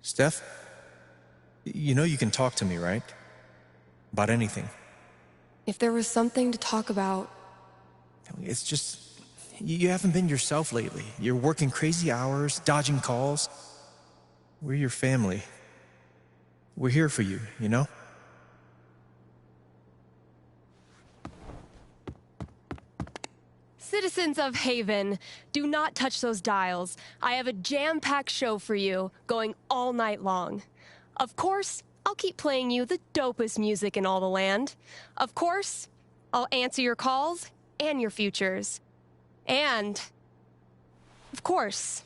Steph, you know you can talk to me, right? About anything. If there was something to talk about... It's just, you haven't been yourself lately. You're working crazy hours, dodging calls. We're your family. We're here for you, you know? Citizens of Haven, do not touch those dials. I have a jam-packed show for you, going all night long. Of course, I'll keep playing you the dopest music in all the land. Of course, I'll answer your calls and your futures. And, of course,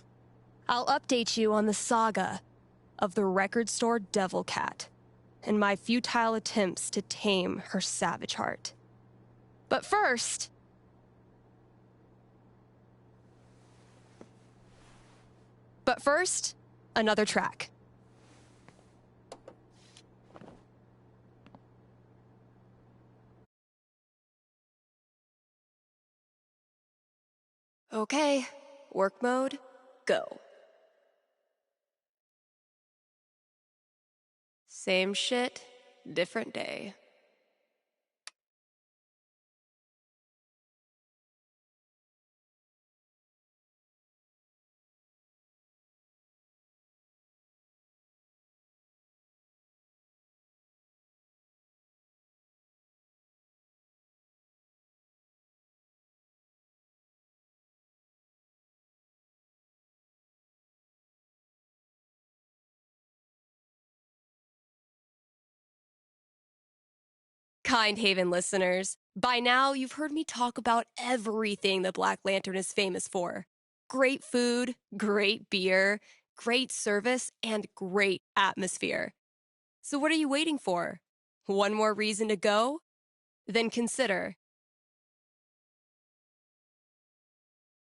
I'll update you on the saga of the record store Devil Cat and my futile attempts to tame her savage heart. But first... another track. Okay, work mode, go. Same shit, different day. Kind Haven listeners, by now you've heard me talk about everything the Black Lantern is famous for. Great food, great beer, great service, and great atmosphere. So what are you waiting for? One more reason to go? Then consider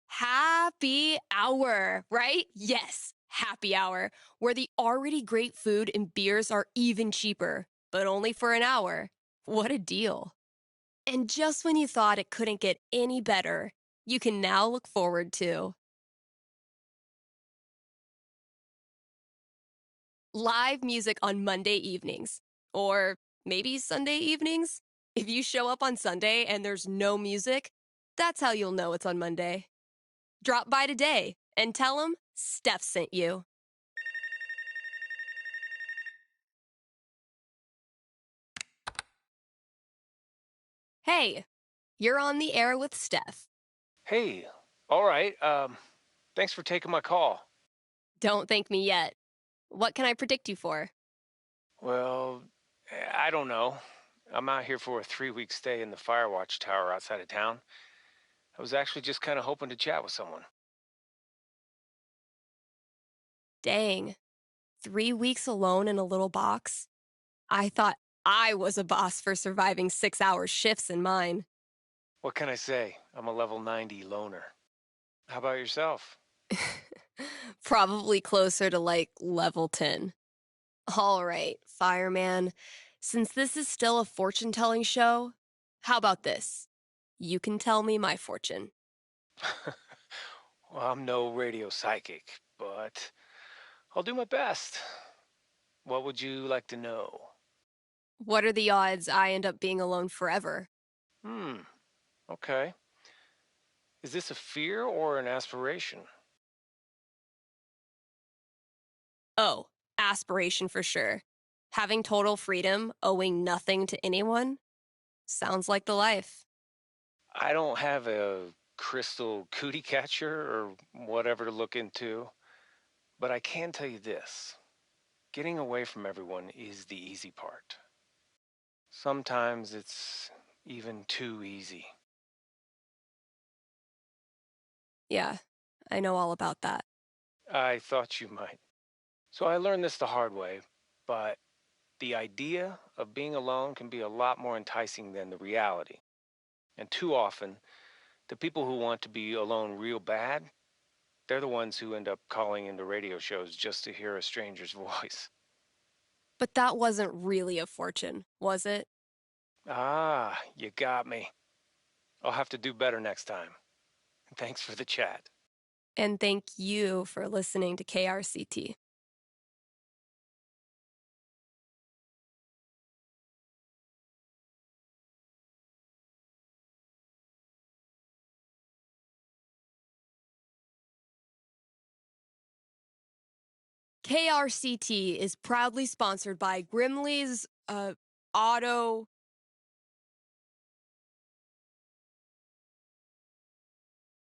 happy hour, right? Yes, happy hour, where the already great food and beers are even cheaper, but only for an hour. What a deal. And just when you thought it couldn't get any better, you can now look forward to live music on Monday evenings, or maybe Sunday evenings. If you show up on Sunday and there's no music, that's how you'll know it's on Monday. Drop by today and tell them Steph sent you. Hey, you're on the air with Steph. Hey, all right. Thanks for taking my call. Don't thank me yet. What can I predict you for? Well, I don't know. I'm out here for a 3-week stay in the Firewatch Tower outside of town. I was actually just kind of hoping to chat with someone. Dang. 3 weeks alone in a little box? I thought I was a boss for surviving 6-hour shifts in mine. What can I say? I'm a level 90 loner. How about yourself? Probably closer to like level 10. All right, fireman. Since this is still a fortune-telling show, how about this? You can tell me my fortune. Well, I'm no radio psychic, but I'll do my best. What would you like to know? What are the odds I end up being alone forever? Okay. Is this a fear or an aspiration? Oh, aspiration for sure. Having total freedom, owing nothing to anyone? Sounds like the life. I don't have a crystal cootie catcher or whatever to look into, but I can tell you this. Getting away from everyone is the easy part. Sometimes it's even too easy. Yeah, I know all about that. I thought you might. So I learned this the hard way, but the idea of being alone can be a lot more enticing than the reality. And too often, the people who want to be alone real bad, they're the ones who end up calling into radio shows just to hear a stranger's voice. But that wasn't really a fortune, was it? Ah, you got me. I'll have to do better next time. Thanks for the chat. And thank you for listening to KRCT. KRCT is proudly sponsored by Grimley's Auto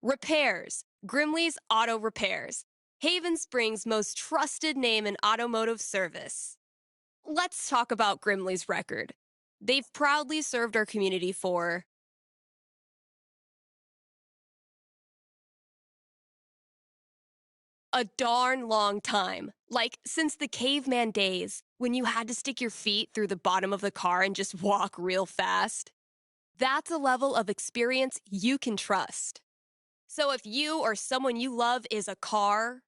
Repairs. Grimley's Auto Repairs. Haven Springs' most trusted name in automotive service. Let's talk about Grimley's record. They've proudly served our community for a darn long time. Like, since the caveman days, when you had to stick your feet through the bottom of the car and just walk real fast. That's a level of experience you can trust. So if you or someone you love is a car,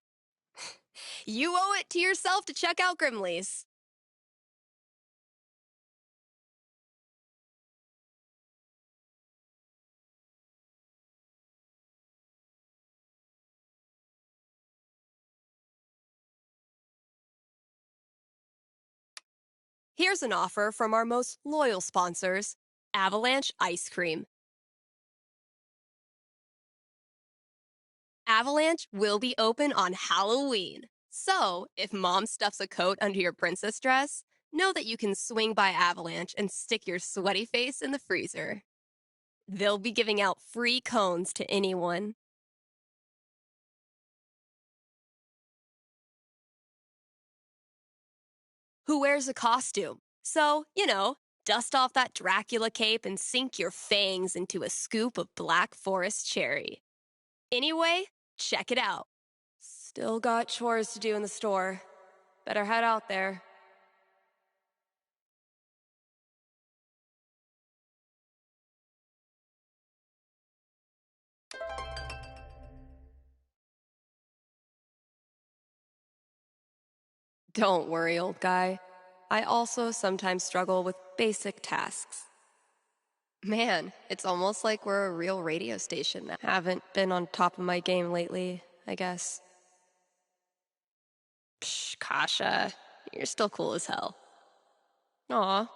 you owe it to yourself to check out Grimley's. Here's an offer from our most loyal sponsors, Avalanche Ice Cream. Avalanche will be open on Halloween. So, if mom stuffs a coat under your princess dress, know that you can swing by Avalanche and stick your sweaty face in the freezer. They'll be giving out free cones to anyone. Who wears a costume. So, dust off that Dracula cape and sink your fangs into a scoop of Black Forest cherry. Anyway, check it out. Still got chores to do in the store. Better head out there. Don't worry, old guy. I also sometimes struggle with basic tasks. Man, it's almost like we're a real radio station now. Haven't been on top of my game lately, I guess. Psh, Kasha, you're still cool as hell. Aw,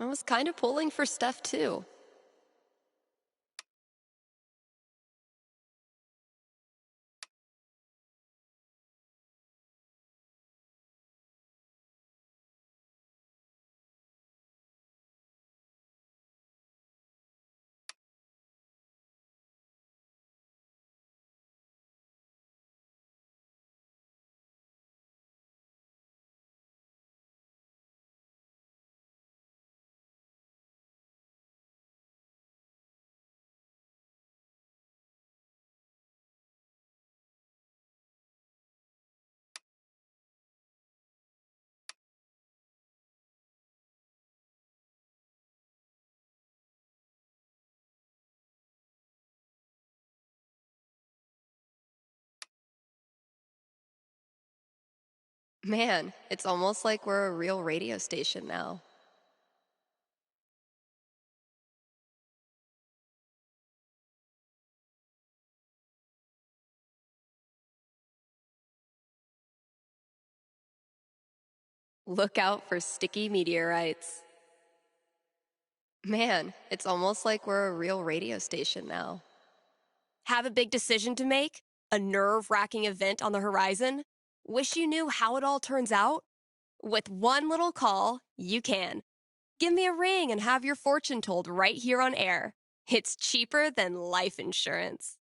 I was kind of pulling for Steph too. Man, it's almost like we're a real radio station now. Look out for sticky meteorites. Man, it's almost like we're a real radio station now. Have a big decision to make? A nerve-wracking event on the horizon? Wish you knew how it all turns out? With one little call, you can. Give me a ring and have your fortune told right here on air. It's cheaper than life insurance.